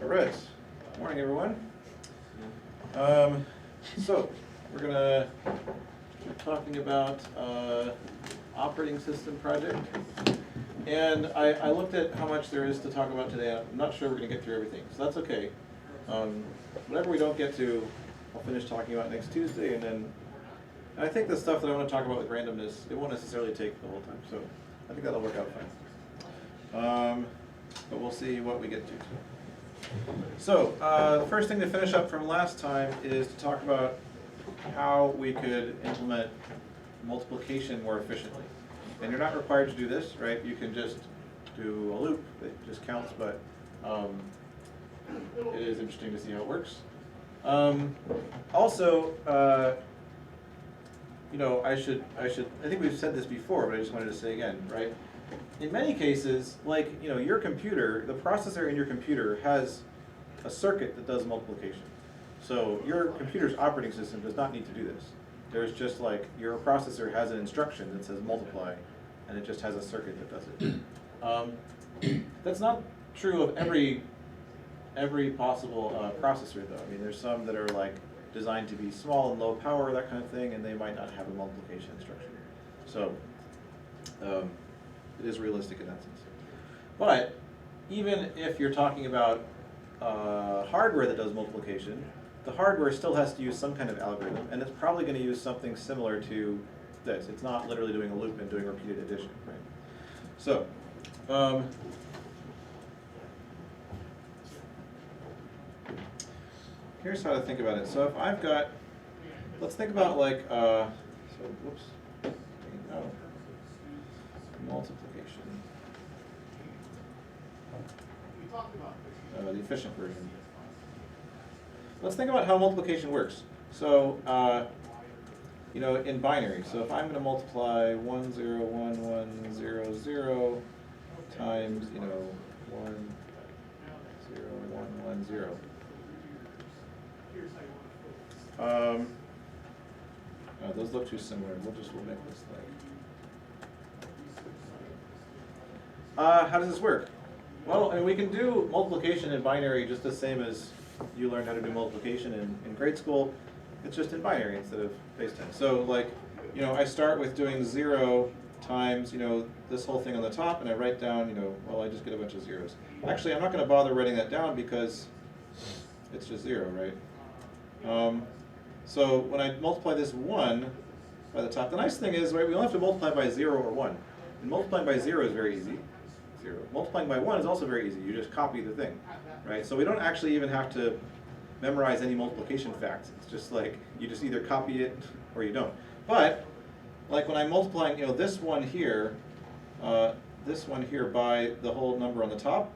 All right. Good morning, everyone. So we're gonna be talking about operating system project, and I looked at how much there is to talk about today. I'm not sure we're gonna get through everything, so that's okay. Whatever we don't get to, I'll finish talking about next Tuesday, and I think the stuff that I want to talk about with randomness, it won't necessarily take the whole time, so I think that'll work out fine. But we'll see what we get to. So, the first thing to finish up from last time is to talk about how we could implement multiplication more efficiently. And you're not required to do this, right? You can just do a loop that just counts, but it is interesting to see how it works. Also, you know, I think we've said this before, but I just wanted to say again, right? In many cases, like, you know, your computer, the processor in your computer has a circuit that does multiplication. So your computer's operating system does not need to do this. There's just like, your processor has an instruction that says multiply, and it just has a circuit that does it. That's not true of every possible processor though. I mean, there's some that are like designed to be small and low power, that kind of thing, and they might not have a multiplication instruction. So, it is realistic in that sense. But even if you're talking about hardware that does multiplication, the hardware still has to use some kind of algorithm, and it's probably going to use something similar to this. It's not literally doing a loop and doing repeated addition, right? So, here's how to think about it. So if I've got, let's think about like, whoops, no, multiplication. The efficient version. Let's think about how multiplication works. So, you know, in binary. So if I'm going to multiply 1, 0, 1, 1, 0, 0 times, you know, 1, 0, 1, 1, 0. Those look too similar. We'll make this like. How does this work? Well, I mean, we can do multiplication in binary just the same as you learned how to do multiplication in grade school. It's just in binary instead of base 10. So like, you know, I start with doing 0 times, you know, this whole thing on the top, and I write down, you know, well, I just get a bunch of zeros. Actually, I'm not going to bother writing that down because it's just 0, right? So when I multiply this 1 by the top, the nice thing is, right, we don't have to multiply by 0 or 1. And multiplying by 0 is very easy. 0. Multiplying by 1 is also very easy. You just copy the thing, right? So we don't actually even have to memorize any multiplication facts. It's just like, you just either copy it or you don't. But, like when I'm multiplying, you know, this one here by the whole number on the top,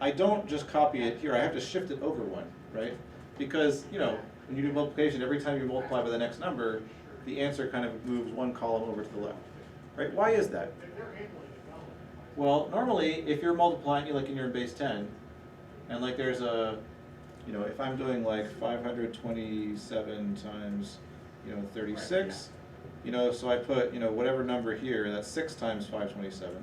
I don't just copy it here. I have to shift it over 1, right? Because, you know, when you do multiplication, every time you multiply by the next number, the answer kind of moves 1 column over to the left, right? Why is that? Well, normally, if you're multiplying, like in your base 10, and like there's a, you know, if I'm doing like 527 times, you know, 36, you know, so I put, you know, whatever number here, that's 6 times 527.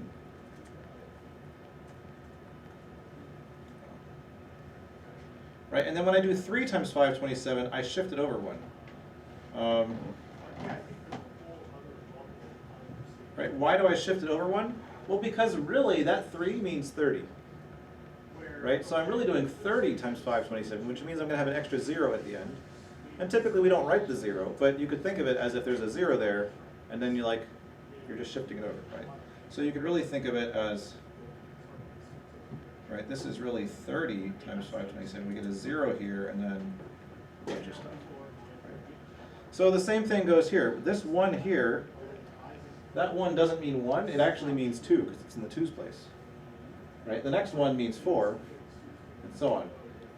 Right, and then when I do 3 times 527, I shift it over 1. Right, why do I shift it over 1? Well, because really that 3 means 30. Right, so I'm really doing 30 times 527, which means I'm going to have an extra 0 at the end. And typically we don't write the 0, but you could think of it as if there's a 0 there, and then you're just shifting it over, right? So you could really think of it as, right, this is really 30 times 527. We get a 0 here, and then a bunch of stuff. Right? So the same thing goes here. This 1 here, that 1 doesn't mean 1, it actually means 2, because it's in the 2's place. Right? The next 1 means 4, and so on.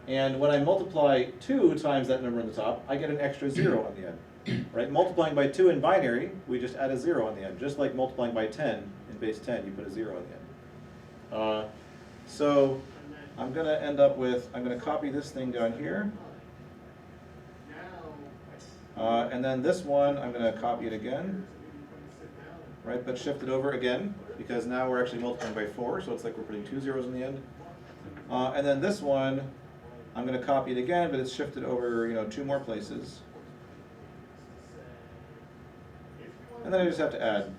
And when I multiply 2 times that number on the top, I get an extra 0 on the end. Right? Multiplying by 2 in binary, we just add a 0 on the end. Just like multiplying by 10 in base 10, you put a 0 on the end. So I'm going to end up with, I'm going to copy this thing down here. And then this one, I'm going to copy it again. Right, but shift it over again, because now we're actually multiplying by 4, so it's like we're putting 2 zeros in the end. And then this one, I'm going to copy it again, but it's shifted over, 2 more places. And then I just have to add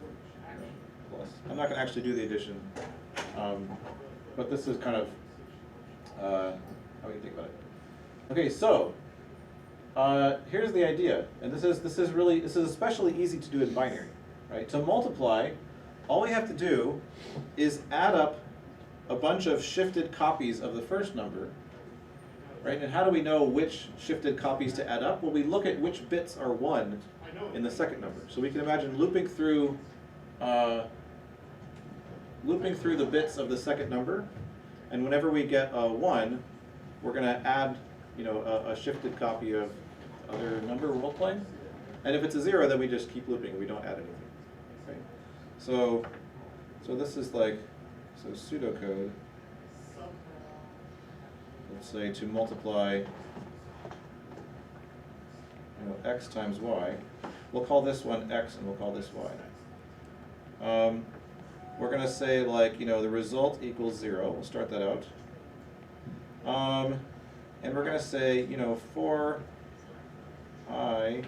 plus. I'm not going to actually do the addition, but this is kind of how you think about it. Okay, so here's the idea, and this is especially easy to do in binary, right? To multiply, all we have to do is add up a bunch of shifted copies of the first number, right? And how do we know which shifted copies to add up? Well, we look at which bits are 1 in the second number. So we can imagine looping through the bits of the second number, and whenever we get a 1, we're going to add, a shifted copy of other number we're multiplying. And if it's a 0, then we just keep looping. We don't add anything. Right? So this is like, pseudocode. Let's say to multiply, x times y. We'll call this one x, and we'll call this y. We're going to say like, the result equals 0. We'll start that out. And we're going to say, for I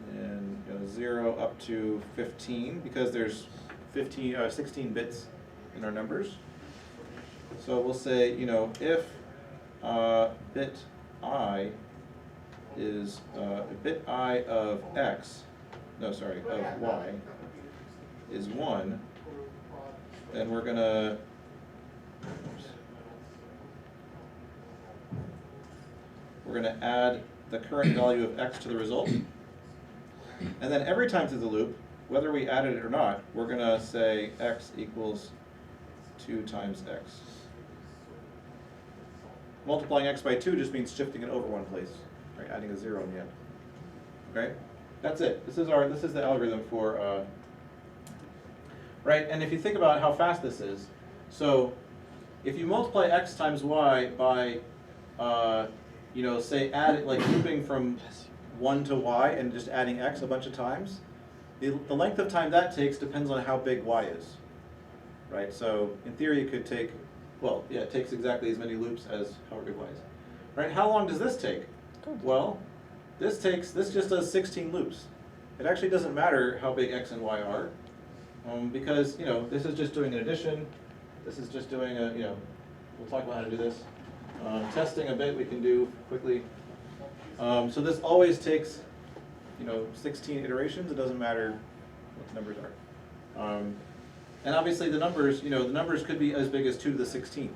and 0 up to 15, because there's 16 bits in our numbers. So we'll say, if bit I is bit I of x, of y is 1, then we're gonna add the current value of x to the result. And then every time through the loop, whether we added it or not, we're going to say x equals 2 times x. Multiplying x by 2 just means shifting it over one place, right? Adding a 0 in the end. Okay? That's it. This is the algorithm for, right? And if you think about how fast this is, so if you multiply x times y by, say add it, like looping from 1 to y and just adding x a bunch of times, the length of time that takes depends on how big y is, right? So in theory it could take, it takes exactly as many loops as however big y is, right? How long does this take? Well, this just does 16 loops. It actually doesn't matter how big x and y are, because this is just doing an addition. This is just doing a we'll talk about how to do this. Testing a bit we can do quickly. So this always takes 16 iterations. It doesn't matter what the numbers are. And obviously the numbers could be as big as 2 to the 16th.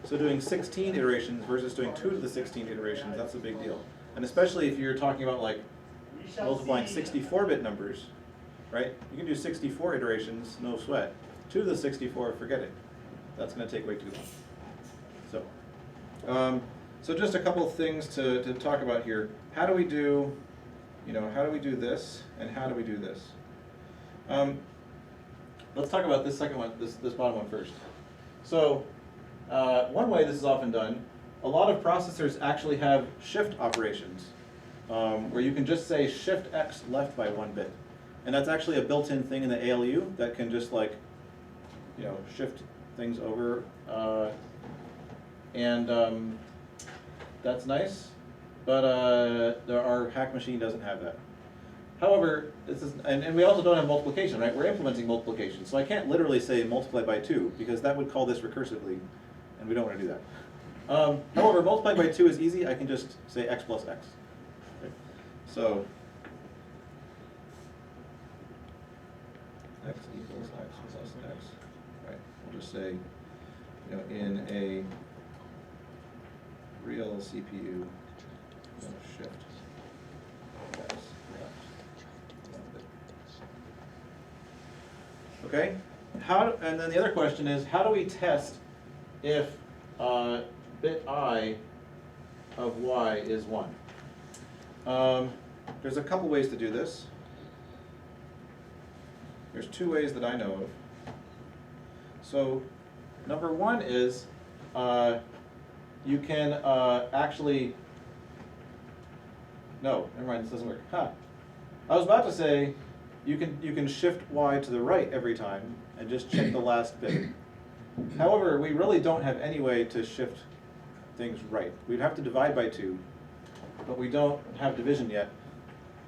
So doing 16 iterations versus doing 2 to the 16th iterations, that's a big deal. And especially if you're talking about like multiplying 64-bit numbers, right? You can do 64 iterations, no sweat. 2 to the 64, forget it. That's going to take way too long. So just a couple of things to talk about here. How do we do this, and how do we do this? Let's talk about this second one, this bottom one first. So one way this is often done, a lot of processors actually have shift operations, where you can just say shift x left by 1 bit. And that's actually a built-in thing in the ALU that can just like, shift things over. And that's nice, but our hack machine doesn't have that. However, and we also don't have multiplication, right? We're implementing multiplication, so I can't literally say multiply by 2, because that would call this recursively, and we don't want to do that. However, multiply by 2 is easy. I can just say x plus x. Okay. So x equals x plus x. Right. We'll just say, in a real CPU, shift x left 1 bit. Okay. And then the other question is, how do we test if bit I of y is 1? There's a couple ways to do this. There's 2 ways that I know of. So number 1 is you can actually, no, never mind, this doesn't work. I was about to say you can shift y to the right every time and just check the last bit. However, we really don't have any way to shift things right. We'd have to divide by 2, but we don't have division yet.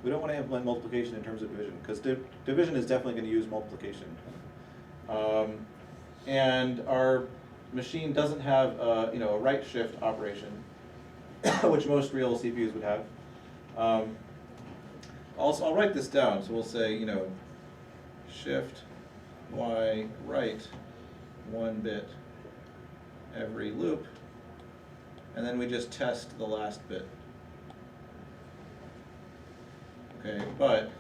We don't want to implement multiplication in terms of division, because division is definitely going to use multiplication. And our machine doesn't have a right shift operation, which most real CPUs would have. Also, I'll write this down. So we'll say, shift Y right 1 bit every loop, and then we just test the last bit. Okay, but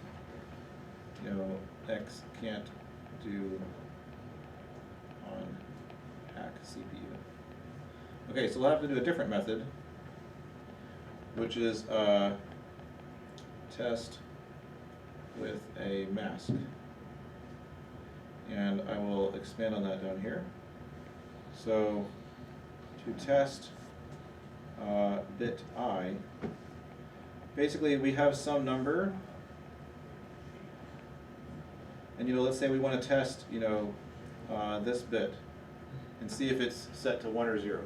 X can't do on hack CPU. Okay, so we'll have to do a different method, which is test with a mask. And I will expand on that down here. So to test bit I, basically we have some number, and let's say we want to test this bit and see if it's set to 1 or 0.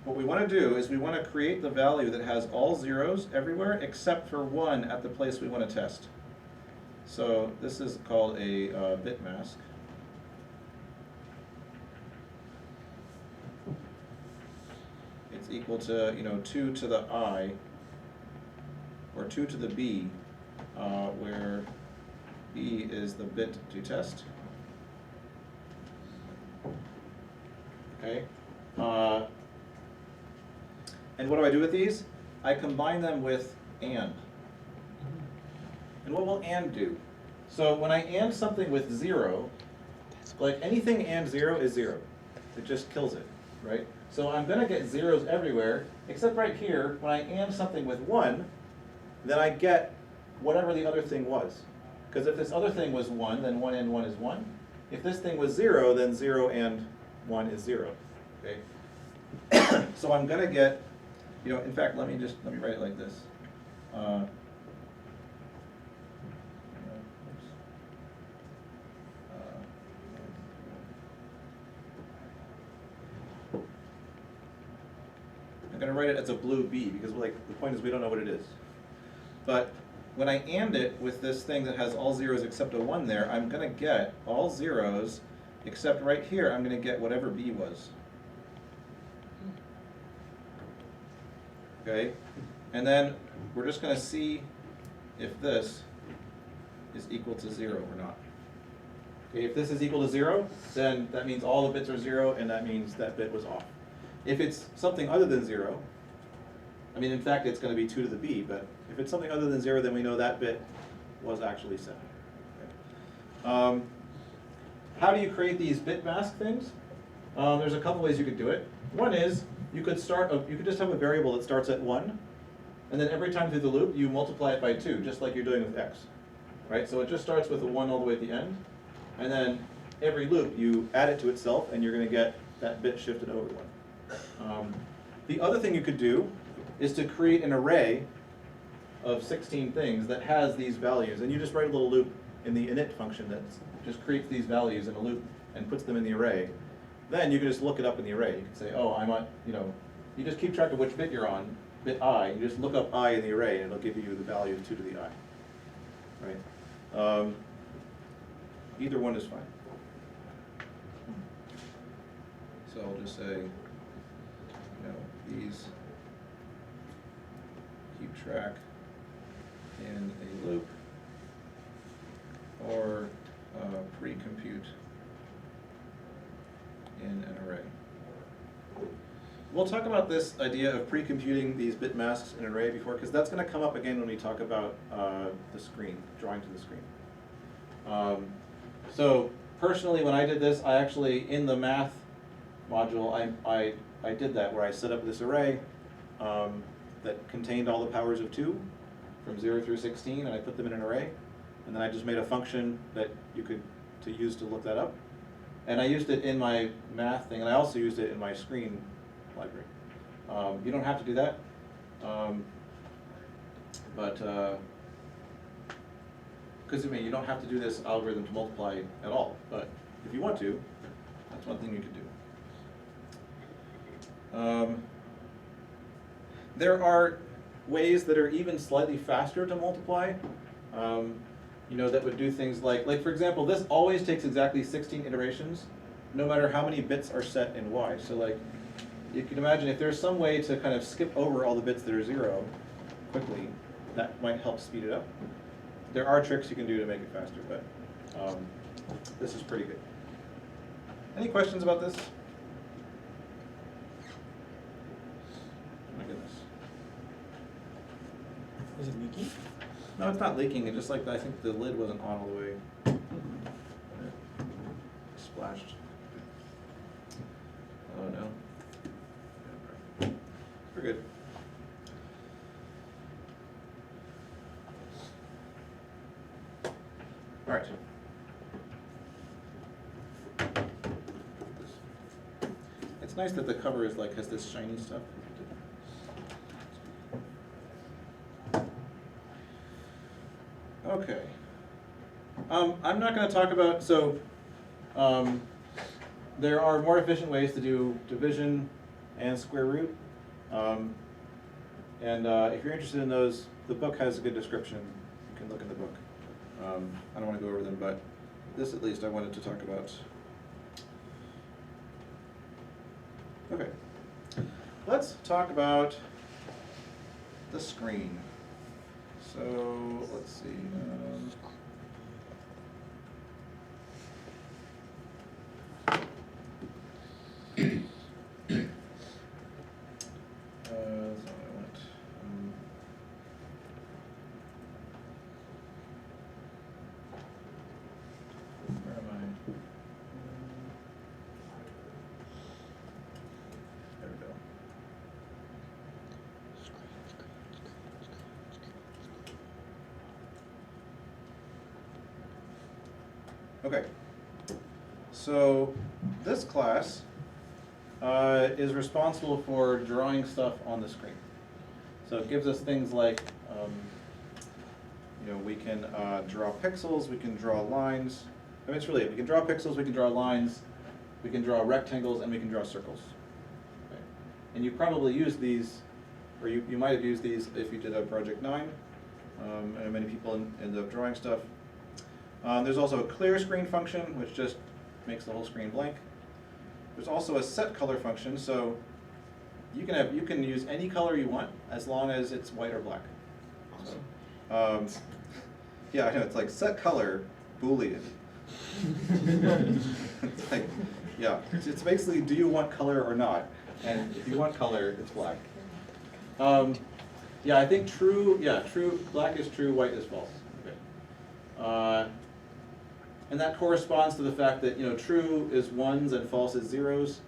What we want to do is we want to create the value that has all zeros everywhere except for 1 at the place we want to test. So this is called a bit mask. It's equal to 2 to the I, or 2 to the B, where B is the bit to test. Okay. And what do I do with these? I combine them with AND. And what will AND do? So when I AND something with 0, like anything AND 0 is 0. It just kills it, right? So I'm going to get zeros everywhere, except right here, when I AND something with 1, then I get whatever the other thing was. Because if this other thing was 1, then 1 and 1 is 1. If this thing was 0, then 0 and 1 is 0. Okay? So I'm going to get, in fact, let me write it like this. I'm going to write it as a blue B, because the point is we don't know what it is. But when I AND it with this thing that has all zeros except a 1 there, I'm going to get all zeros, except right here I'm going to get whatever B was. Okay? And then we're just going to see if this is equal to 0 or not. Okay, if this is equal to 0, then that means all the bits are 0, and that means that bit was off. If it's something other than 0, in fact, it's going to be 2 to the B, but if it's something other than 0, then we know that bit was actually set. Okay. How do you create these bit mask things? There's a couple ways you could do it. One is you could just have a variable that starts at 1, and then every time through the loop you multiply it by 2, just like you're doing with x. Right? So it just starts with a 1 all the way at the end, and then every loop you add it to itself, and you're going to get that bit shifted over 1. The other thing you could do is to create an array of 16 things that has these values, and you just write a little loop in the init function that just creates these values in a loop and puts them in the array. Then you can just look it up in the array. You can say, oh, I'm on, you just keep track of which bit you're on, bit I. You just look up I in the array, and it'll give you the value of 2 to the I. Right? Either one is fine. So I'll just say, these keep track in a loop, or pre-compute in an array. We'll talk about this idea of pre-computing these bit masks in an array before, because that's going to come up again when we talk about the screen, drawing to the screen. So personally, when I did this, I actually, in the math module, I did that, where I set up this array that contained all the powers of 2 from 0 through 16, and I put them in an array. And then I just made a function that you could use to look that up. And I used it in my math thing, and I also used it in my screen library. You don't have to do that, because you don't have to do this algorithm to multiply at all. But if you want to, that's one thing you could do. There are ways that are even slightly faster to multiply. You know, that would do things like for example, this always takes exactly 16 iterations, no matter how many bits are set in y. So like, you can imagine if there's some way to kind of skip over all the bits that are 0 quickly, that might help speed it up. There are tricks you can do to make it faster, but this is pretty good. Any questions about this? Oh my goodness. Is it leaking? No, it's not leaking. It's just like I think the lid wasn't on all the way. It splashed. Oh no. We're good. All right. It's nice that the cover is has this shiny stuff. Okay. I'm not going to talk about, there are more efficient ways to do division and square root. If you're interested in those, the book has a good description. You can look in the book. I don't want to go over them, but this at least I wanted to talk about. Okay. Let's talk about the screen. So let's see. That's not what I want. Where am I? There we go. Okay, so this class is responsible for drawing stuff on the screen. So it gives us things like, you know, we can draw pixels, we can draw lines. I mean, it's really it. We can draw pixels, we can draw lines, we can draw rectangles, and we can draw circles. Okay. And you probably use these, or you might have used these if you did a project 9, and many people end up drawing stuff. There's also a clear screen function, which just makes the whole screen blank. There's also a set color function, so you can use any color you want as long as it's white or black. Awesome. So, yeah, I know, it's like set color Boolean. It's like, yeah, it's basically do you want color or not? And if you want color, it's black. Yeah, I think true, black is true, white is false. Okay. And that corresponds to the fact that, you know, true is 1s and false is 0s,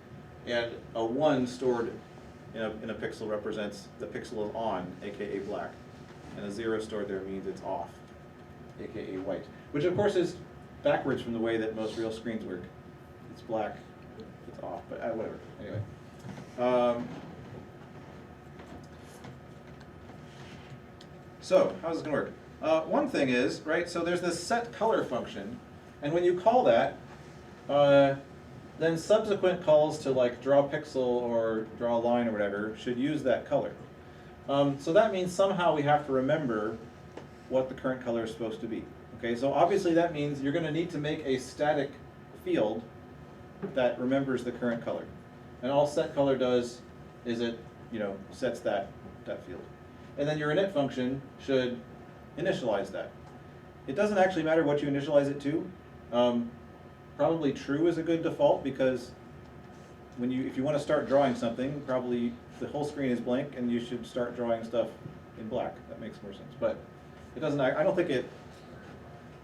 and a 1 stored in a pixel represents the pixel is on, aka black, and a 0 stored there means it's off, aka white, which of course is backwards from the way that most real screens work. It's black, it's off, but whatever. Anyway. So, how's this going to work? One thing is, right, so there's this set color function, and when you call that, then subsequent calls to like draw pixel or draw a line or whatever should use that color. So that means somehow we have to remember what the current color is supposed to be. Okay, so obviously that means you're going to need to make a static field that remembers the current color. And all set color does is it, you know, sets that field. And then your init function should initialize that. It doesn't actually matter what you initialize it to. Probably true is a good default because if you want to start drawing something, probably the whole screen is blank and you should start drawing stuff in black. That makes more sense. But it doesn't, I don't think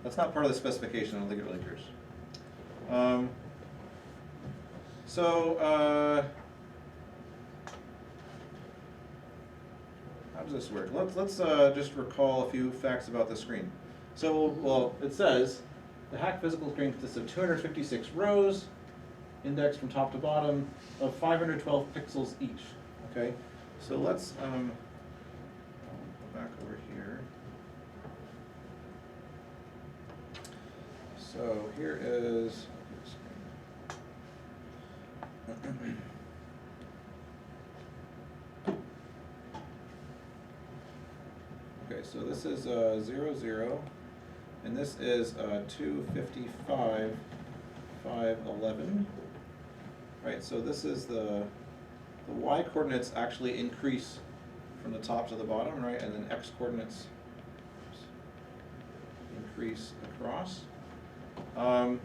that's not part of the specification. I don't think it really cares. How does this work? Let's just recall a few facts about the screen. So, well, it says the hack physical screen consists of 256 rows, indexed from top to bottom, of 512 pixels each. Okay, so let's go back over here. So here is. so this is 0, 0, and this is 255, 511. Right, so this is the y coordinates actually increase from the top to the bottom, right, and then x coordinates increase across. And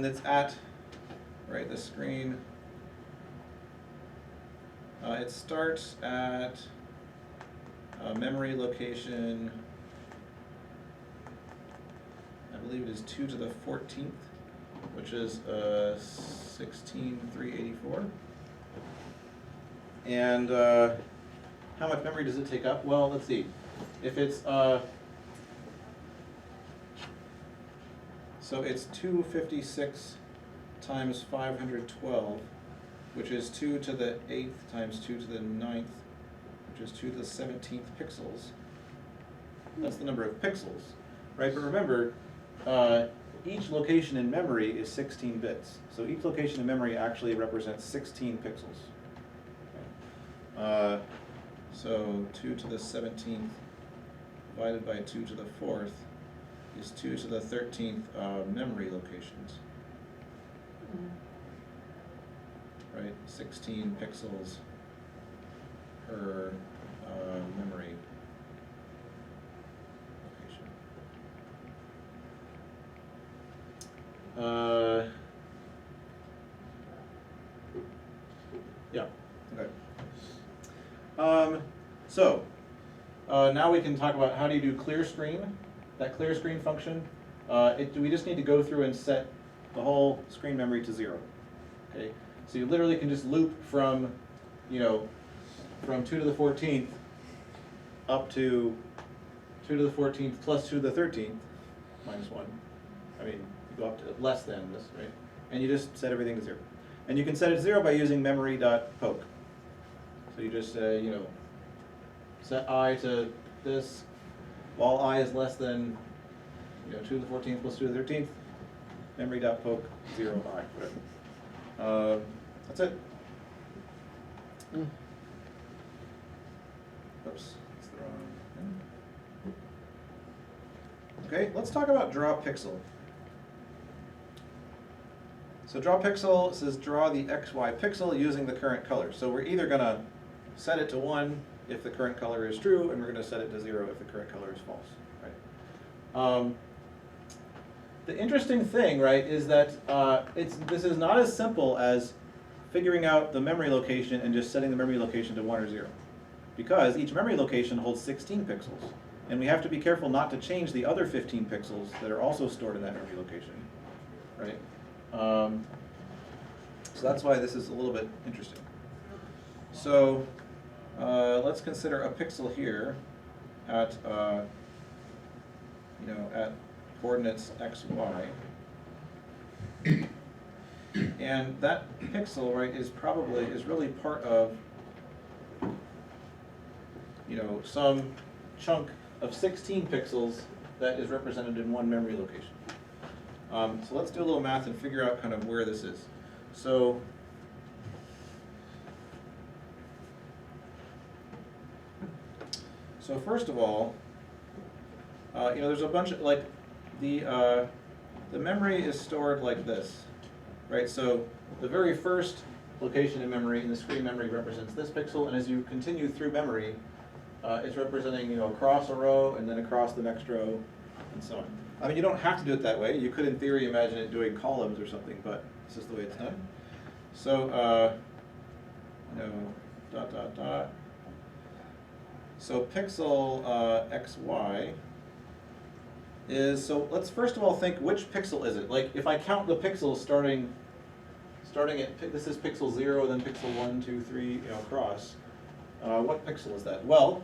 it's at, right, the screen. It starts at memory location, I believe it is 2 to the 14th, which is 16,384. And how much memory does it take up? Well, let's see. If it's so it's 256 times 512, which is 2 to the 8th times 2 to the 9th, which is 2 to the 17th pixels. That's the number of pixels, right? But remember, each location in memory is 16 bits. So each location in memory actually represents 16 pixels. So 2 to the 17th divided by 2 to the 4th is 2 to the 13th memory locations. Right, 16 pixels per memory location. Yeah, okay. So, now we can talk about how do you do clear screen. That clear screen function, we just need to go through and set the whole screen memory to 0. Okay, so you literally can just loop from, from 2 to the 14th up to 2 to the 14th plus 2 to the 13th minus 1. I mean, you go up to less than this, right? And you just set everything to 0. And you can set it to 0 by using memory.poke. So you just set I to this, while I is less than 2 to the 14th plus 2 to the 13th, memory.poke 0 I, whatever. That's it. Oops, that's the wrong thing. Okay, let's talk about draw pixel. So draw pixel says draw the XY pixel using the current color. So we're either going to set it to 1 if the current color is true, and we're going to set it to 0 if the current color is false. Right? The interesting thing, right, is that this is not as simple as figuring out the memory location and just setting the memory location to 1 or 0. Because each memory location holds 16 pixels. And we have to be careful not to change the other 15 pixels that are also stored in that memory location. Right? So that's why this is a little bit interesting. So let's consider a pixel here at at coordinates x, y. And that pixel, right, is really part of some chunk of 16 pixels that is represented in one memory location. So let's do a little math and figure out kind of where this is. So first of all, there's a bunch of the memory is stored like this, right? So the very first location in memory in the screen memory represents this pixel, and as you continue through memory, it's representing across a row and then across the next row, and so on. I mean, you don't have to do it that way. You could, in theory, imagine it doing columns or something, but this is the way it's done. So dot dot dot. So pixel xy is, so let's first of all think which pixel is it. Like if I count the pixels starting at, this is pixel 0, then pixel 1, 2, 3, across. What pixel is that? Well,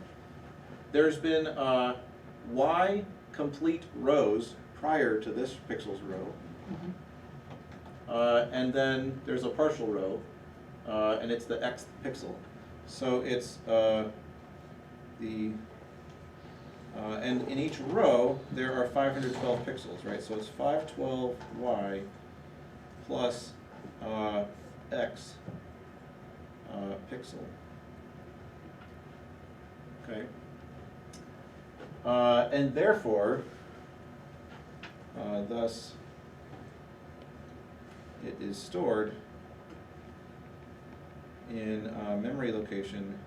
there's been y complete rows prior to this pixel's row. And then there's a partial row, and it's the xth pixel. So it's and in each row, there are 512 pixels, right? So it's 512y plus x pixel. Okay. And therefore, thus, it is stored in memory location.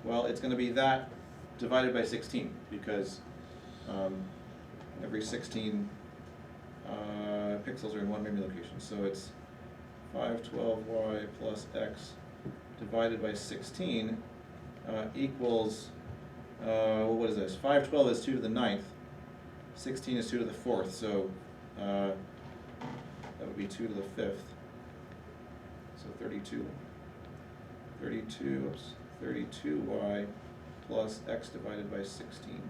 Well, it's going to be that divided by 16 because every 16 pixels are in one memory location. So it's 512y plus x divided by 16 equals, what is this? 512 is 2 to the 9th, 16 is 2 to the 4th, so that would be 2 to the 5th, so 32. 32y plus x divided by 16.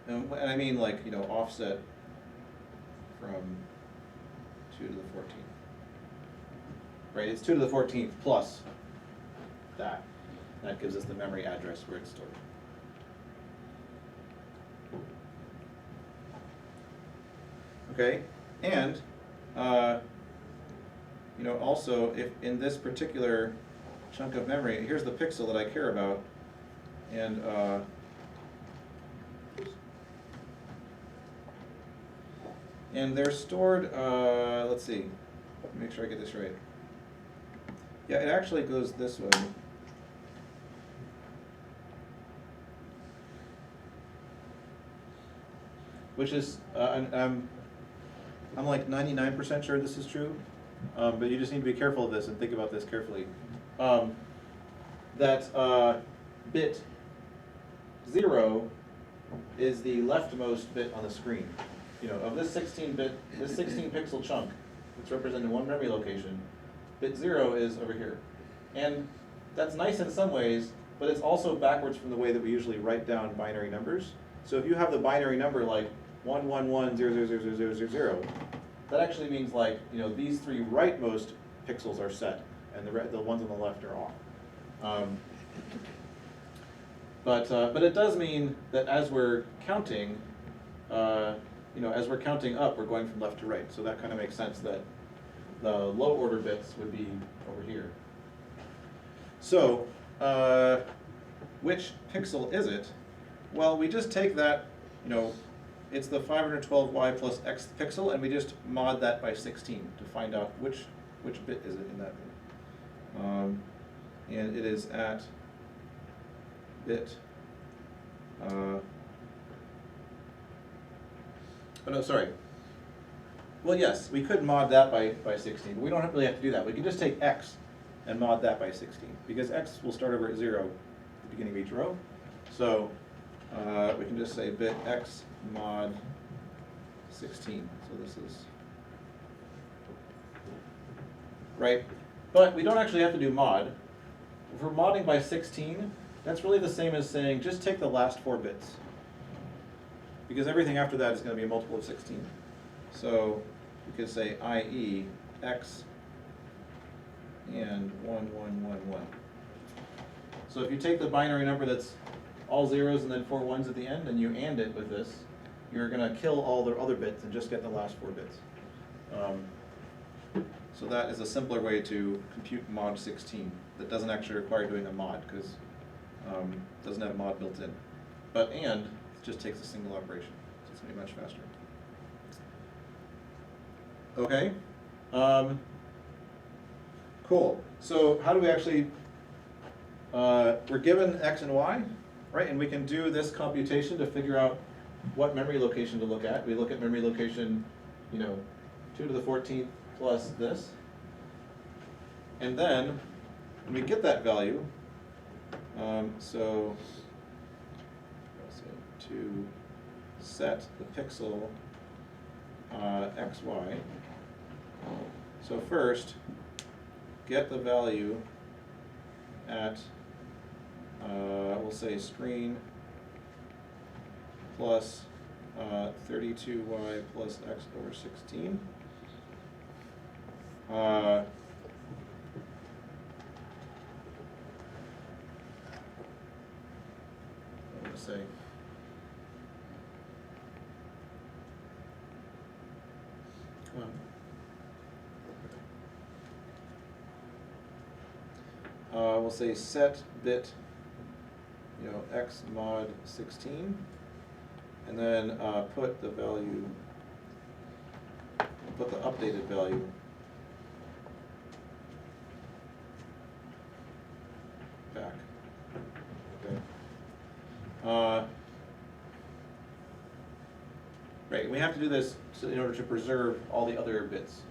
And I mean, like, you know, offset from 2 to the 14th. Right, it's 2 to the 14th plus that. That gives us the memory address where it's stored. Okay, and you know, also, if in this particular chunk of memory, here's the pixel that I care about, and they're stored, let's see, make sure I get this right. Yeah, it actually goes this way. Which is, I'm like 99% sure this is true, but you just need to be careful of this and think about this carefully. That bit 0 is the leftmost bit on the screen. You know, of this 16-bit, this 16 pixel chunk that's represented in one memory location, bit 0 is over here. And that's nice in some ways, but it's also backwards from the way that we usually write down binary numbers. So if you have the binary number like 111000000, that actually means, like, you know, these three rightmost pixels are set, and the ones on the left are off. But it does mean that as we're counting, you know, as we're counting up, we're going from left to right. So that kind of makes sense that the low order bits would be over here. So which pixel is it? Well, we just take that, you know, it's the 512y plus x pixel, and we just mod that by 16 to find out which bit is it in that bit. And it is at bit, oh no, sorry. Well, yes, we could mod that by 16, but we don't really have to do that. We can just take x and mod that by 16, because x will start over at 0 at the beginning of each row. So we can just say bit x mod 16. So this is, right? But we don't actually have to do mod. If we're modding by 16, that's really the same as saying just take the last 4 bits. Because everything after that is going to be a multiple of 16. So we could say i.e. x and 1111. So if you take the binary number that's all zeros and then 4 ones at the end, and you AND it with this, you're going to kill all the other bits and just get the last 4 bits. So that is a simpler way to compute mod 16 that doesn't actually require doing a mod, because it doesn't have a mod built in. But AND just takes a single operation, so it's going to be much faster. Okay, cool. So how do we actually, we're given x and y, right? And we can do this computation to figure out what memory location to look at. We look at memory location, you know, 2 to the 14th plus this. And then when we get that value, so to set the pixel xy, so first get the value at, we'll say screen plus 32y plus x over 16. I'm going to say We'll say set bit, x mod 16, and then put the value, put the updated value back. Okay. Right, we have to do this in order to preserve all the other bits.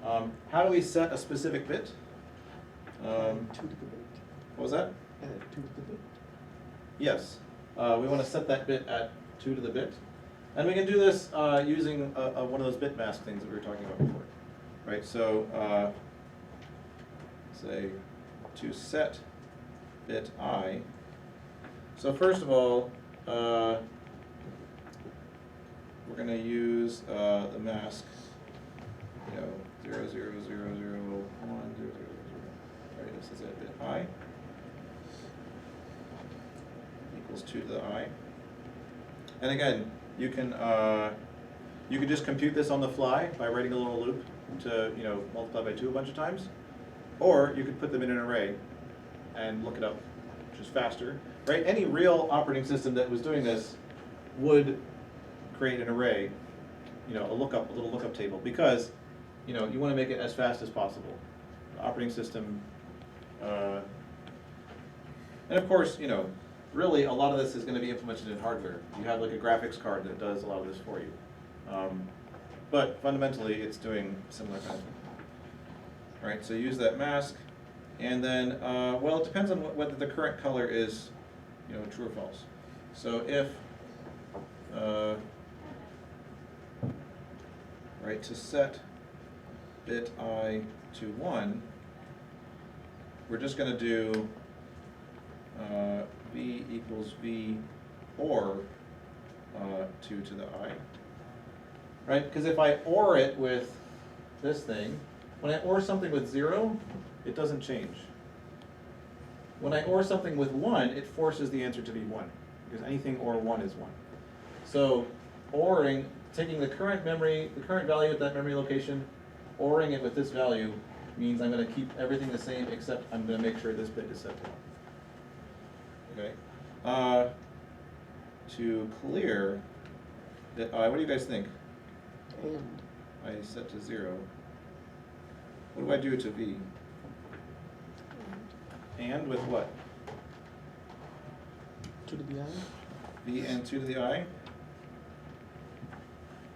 How do we set a specific bit? 2 to the bit. What was that? Add 2 to the bit. Yes, we want to set that bit at 2 to the bit. And we can do this using one of those Bitmask things that we were talking about before. Right, so say to set bit I. So first of all, we're going to use the mask, 0, 0, 0, 0, 1, 0, 0, 0. Right, this is at bit I. Equals 2 to the I. And again, you can just compute this on the fly by writing a little loop to multiply by 2 a bunch of times, or you could put them in an array and look it up, which is faster. Right? Any real operating system that was doing this would create an array, a little lookup table, because you want to make it as fast as possible. The operating system, and of course, really a lot of this is going to be implemented in hardware. You have like a graphics card that does a lot of this for you, but fundamentally it's doing similar kind of thing. All right, so use that mask, and then well, it depends on whether the current color is true or false. So if right, to set bit I to 1, we're just going to do v equals v or 2 to the I. Right? Because if I OR it with this thing, when I OR something with 0, it doesn't change. When I OR something with 1, it forces the answer to be 1, because anything OR 1 is 1. So ORing, taking the current value at that memory location, ORing it with this value means I'm going to keep everything the same, except I'm going to make sure this bit is set to 1. Okay. To clear bit I, what do you guys think? And I set to 0. What do I do to v? And with what? 2 to the I. V and 2 to the I?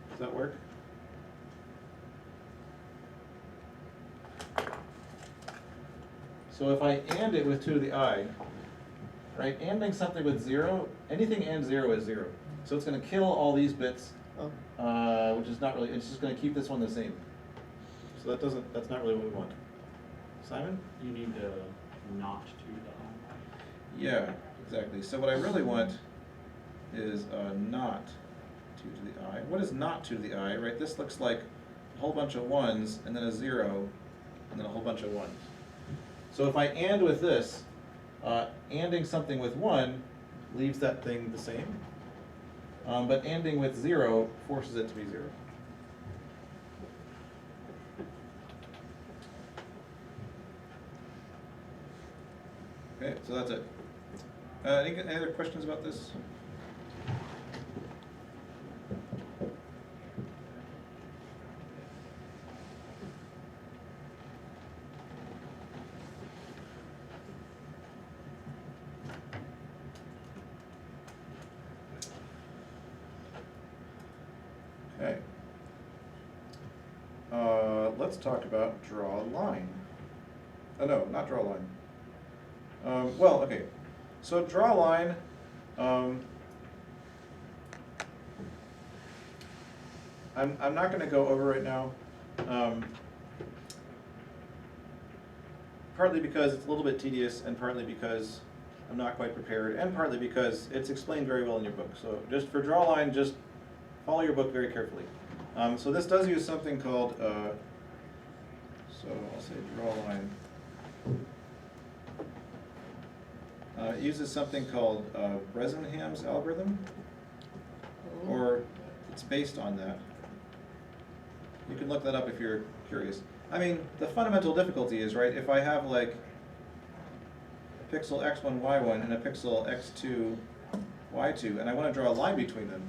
Does that work? So if I AND it with 2 to the I, right, ANDing something with 0, anything AND 0 is 0. So it's going to kill all these bits, Oh. which is not really, it's just going to keep this one the same. So that's not really what we want. Simon? You need to not 2 to the I. Yeah, exactly. So what I really want is not 2 to the I. What is not 2 to the I, right? This looks like a whole bunch of 1s and then a 0 and then a whole bunch of 1s. So if I AND with this, ANDing something with 1 leaves that thing the same, but ANDing with 0 forces it to be 0. Okay, so that's it. Any other questions about this? Okay. Let's talk about draw a line. Oh no, not draw a line. Well, okay. So draw a line. I'm not going to go over it now. Partly because it's a little bit tedious, and partly because I'm not quite prepared, and partly because it's explained very well in your book. So just for draw a line, just follow your book very carefully. So this does use something called, so I'll say draw a line. It uses something called Bresenham's algorithm, or it's based on that. You can look that up if you're curious. I mean, the fundamental difficulty is, right, if I have like a pixel x1, y1 and a pixel x2, y2, and I want to draw a line between them,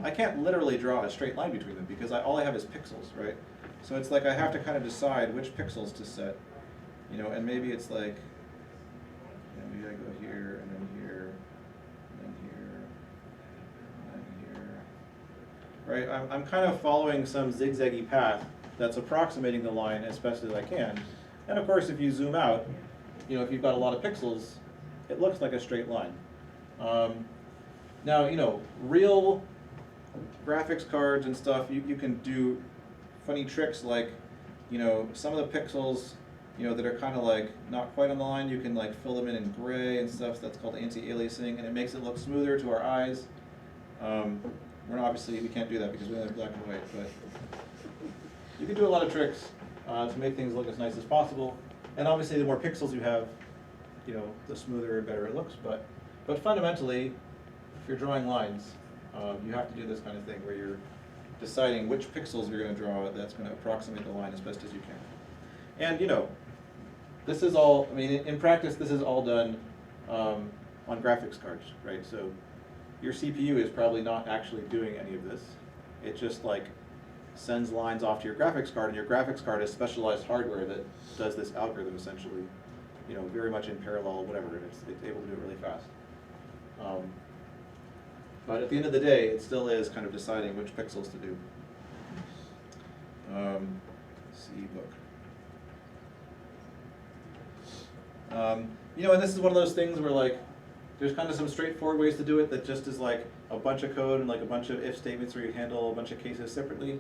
I can't literally draw a straight line between them because all I have is pixels, right? So it's like I have to kind of decide which pixels to set, you know, and maybe it's like, you know, maybe I go here, and then here, and then here, and then here. Right, I'm kind of following some zigzaggy path that's approximating the line as best as I can. And of course, if you zoom out, you know, if you've got a lot of pixels, it looks like a straight line. Now, you know, real graphics cards and stuff, you can do funny tricks like, you know, some of the pixels, you know, that are kind of like not quite on the line, you can like fill them in gray and stuff. That's called anti-aliasing, and it makes it look smoother to our eyes. We're not, obviously, we can't do that because we only have black and white, but you can do a lot of tricks to make things look as nice as possible. And obviously, the more pixels you have, you know, the smoother and better it looks. But fundamentally, if you're drawing lines, you have to do this kind of thing where you're deciding which pixels you're going to draw that's going to approximate the line as best as you can. And, you know, this is all, I mean, in practice, this is all done on graphics cards, right? So your CPU is probably not actually doing any of this. It just like sends lines off to your graphics card, and your graphics card is specialized hardware that does this algorithm essentially, you know, very much in parallel, whatever, and it's able to do it really fast. But at the end of the day, it still is kind of deciding which pixels to do. C book. You know, and this is one of those things where like, there's kind of some straightforward ways to do it that just is like a bunch of code and like a bunch of if statements where you handle a bunch of cases separately.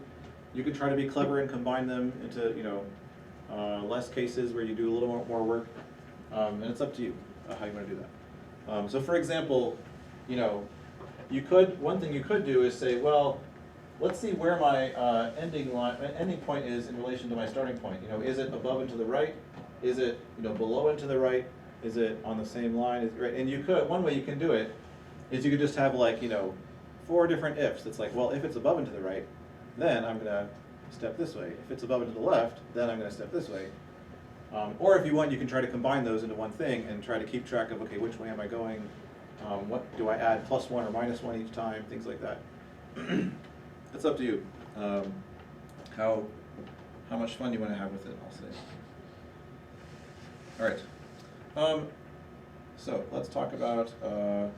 You can try to be clever and combine them into, you know, less cases where you do a little more work. And it's up to you how you want to do that. So for example, you know, one thing you could do is say, well, let's see where my ending point is in relation to my starting point. You know, is it above and to the right? Is it, you know, below and to the right? Is it on the same line? Right? And you could, one way you can do it is you could just have like, you know, 4 different ifs. It's like, well, if it's above and to the right, then I'm gonna step this way. If it's above and to the left, then I'm gonna step this way. Or if you want, you can try to combine those into one thing and try to keep track of, okay, which way am I going? What do I add, +1 or -1 each time, things like that. It's up to you. How much fun you want to have with it, I'll say. All right. So let's talk about draw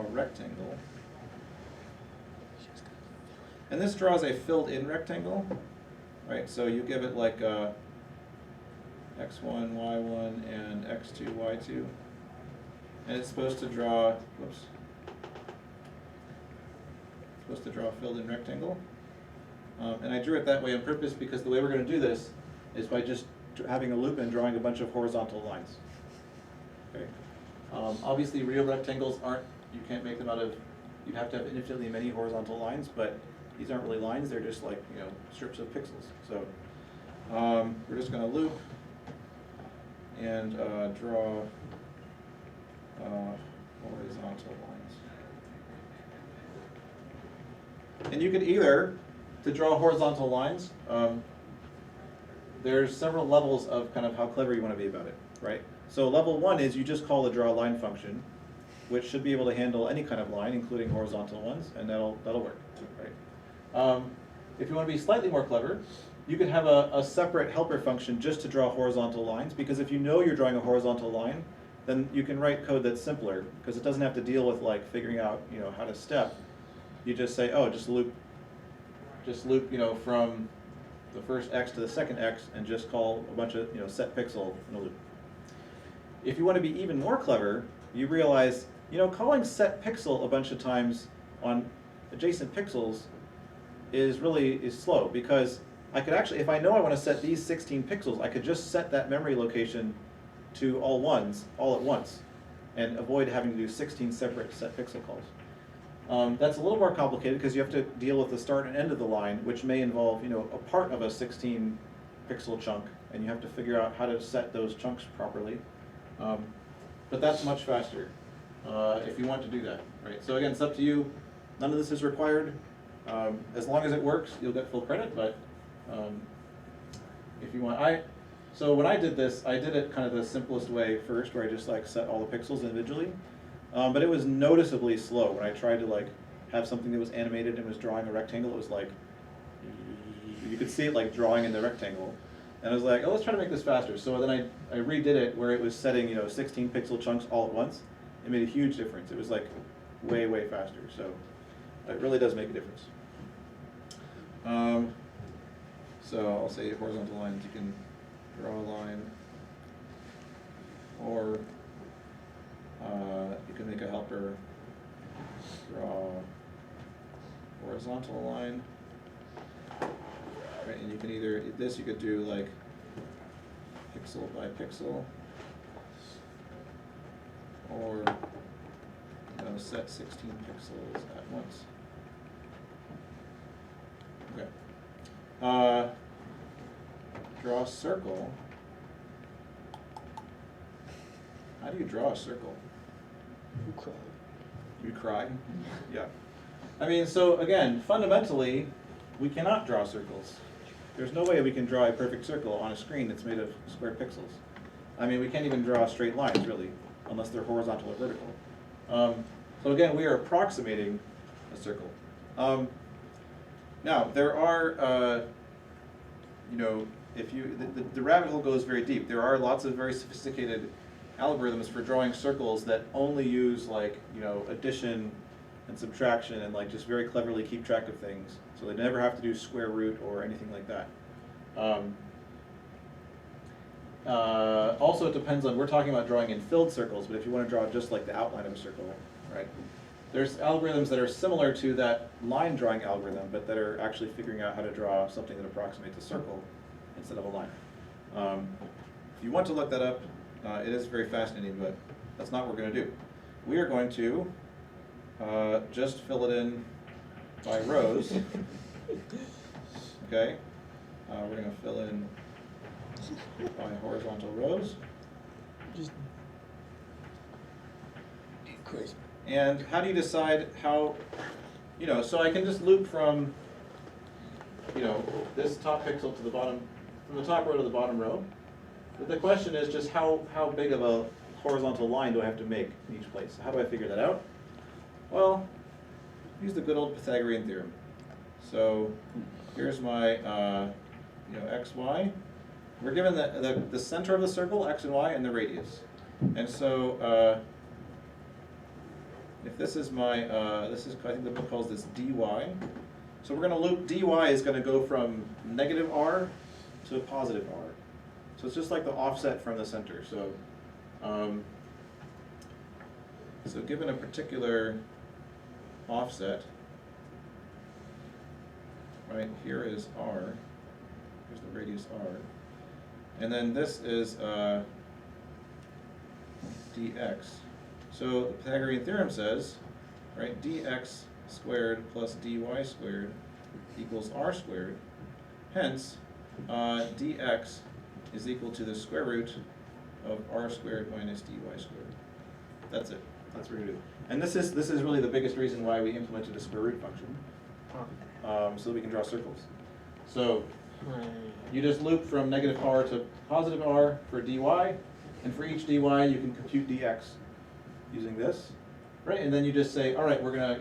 a rectangle. And this draws a filled-in rectangle, right? So you give it like x1, y1, and x2, y2. And it's supposed to draw, whoops. It's supposed to draw a filled-in rectangle. And I drew it that way on purpose because the way we're going to do this is by just having a loop and drawing a bunch of horizontal lines. Okay. Obviously, real rectangles aren't, you can't make them out of, you'd have to have infinitely many horizontal lines, but these aren't really lines, they're just like, you know, strips of pixels. So we're just going to loop and draw horizontal lines. And you could either, to draw horizontal lines, there's several levels of kind of how clever you want to be about it, right? So level 1 is you just call the draw line function, which should be able to handle any kind of line, including horizontal ones, and that'll work, right? If you want to be slightly more clever, you could have a separate helper function just to draw horizontal lines, because if you know you're drawing a horizontal line, then you can write code that's simpler, because it doesn't have to deal with like figuring out, you know, how to step. You just say, oh, just loop, you know, from the first x to the second x, and just call a bunch of, you know, set pixel in a loop. If you want to be even more clever, you realize, you know, calling set pixel a bunch of times on adjacent pixels is slow, because I could actually, if I know I want to set these 16 pixels, I could just set that memory location to all ones all at once and avoid having to do 16 separate set pixel calls. That's a little more complicated because you have to deal with the start and end of the line, which may involve, you know, a part of a 16 pixel chunk, and you have to figure out how to set those chunks properly. But that's much faster if you want to do that, right? So again, it's up to you. None of this is required. As long as it works, you'll get full credit, but if you want, so when I did this, I did it kind of the simplest way first, where I just like set all the pixels individually. But it was noticeably slow. When I tried to like have something that was animated and was drawing a rectangle, it was like, you could see it like drawing in the rectangle. And I was like, oh, let's try to make this faster. So then I redid it where it was setting, 16 pixel chunks all at once. It made a huge difference. It was like way, way faster. So it really does make a difference. So I'll say horizontal lines, you can draw a line, or you can make a helper draw horizontal line. Right, and you can either, you could do like pixel by pixel, or set 16 pixels at once. Okay. Draw a circle. How do you draw a circle? You cry. You cry? Yeah. I mean, so again, fundamentally, we cannot draw circles. There's no way we can draw a perfect circle on a screen that's made of square pixels. I mean, we can't even draw straight lines, really, unless they're horizontal or vertical. So again, we are approximating a circle. Now, there are, if you, the rabbit hole goes very deep. There are lots of very sophisticated algorithms for drawing circles that only use addition and subtraction and like just very cleverly keep track of things. So they never have to do square root or anything like that. Also, it depends on, we're talking about drawing in filled circles, but if you want to draw just like the outline of a circle, right? There's algorithms that are similar to that line drawing algorithm, but that are actually figuring out how to draw something that approximates a circle instead of a line. If you want to look that up, it is very fascinating, but that's not what we're going to do. We are going to just fill it in by rows. Okay? We're going to fill in by horizontal rows. Just crazy. And how do you decide how, so I can just loop from, this top pixel to the bottom, from the top row to the bottom row. But the question is just how big of a horizontal line do I have to make in each place? How do I figure that out? Well, use the good old Pythagorean theorem. So here's my, x, y. We're given the center of the circle, x and y, and the radius. And so if this is my, I think the book calls this dy. So we're going to loop, dy is going to go from negative r to positive r. So it's just like the offset from the center. So, so given a particular offset, right, here is r, here's the radius r, and then this is dx. So the Pythagorean theorem says, right, dx squared plus dy squared equals r squared. Hence, dx is equal to the square root of r squared minus dy squared. That's it. That's what we're going to do. And this is really the biggest reason why we implemented a square root function, so that we can draw circles. So you just loop from negative r to positive r for dy, and for each dy you can compute dx using this, right? And then you just say, all right, we're gonna,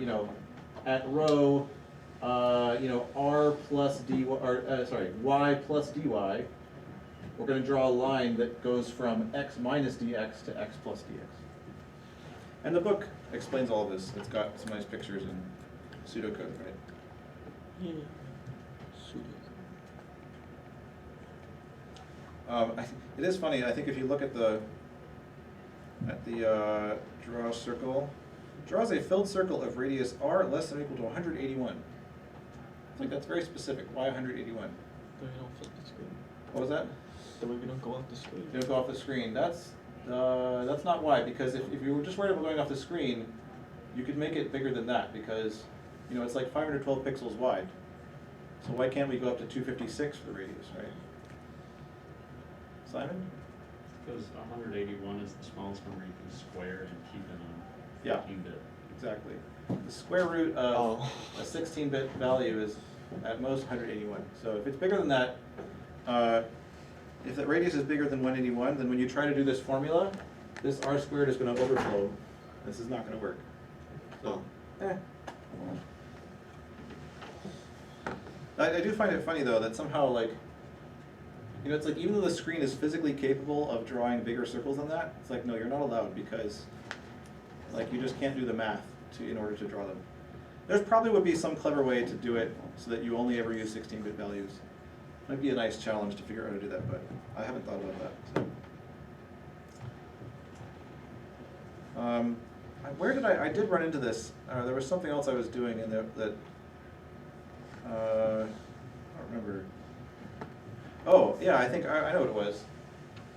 at row, r plus dy, or y plus dy, we're gonna draw a line that goes from x minus dx to x plus dx. And the book explains all of this. It's got some nice pictures and pseudocode, right? Yeah. It is funny. I think if you look at the draw a circle, draws a filled circle of radius r less than or equal to 181. I think that's very specific. Why 181? But we don't flip the screen. What was that? So we don't go off the screen. You don't go off the screen. That's not why. Because if you were just worried about going off the screen, you could make it bigger than that. Because it's like 512 pixels wide. So why can't we go up to 256 for the radius, right? Simon? Because 181 is the smallest number you can square and keep in a Yeah. 14-bit exactly. The square root of Oh. a 16-bit value is at most 181. So if it's bigger than that, if that radius is bigger than 181, then when you try to do this formula, this r squared is going to overflow. This is not going to work. So, I do find it funny though that somehow like, you know, it's like even though the screen is physically capable of drawing bigger circles than that, it's like, no, you're not allowed because like you just can't do the math in order to draw them. There probably would be some clever way to do it so that you only ever use 16-bit values. Might be a nice challenge to figure out how to do that, but I haven't thought about that. So. Where did I did run into this. There was something else I was doing in there that, I don't remember. Oh, yeah, I think I know what it was.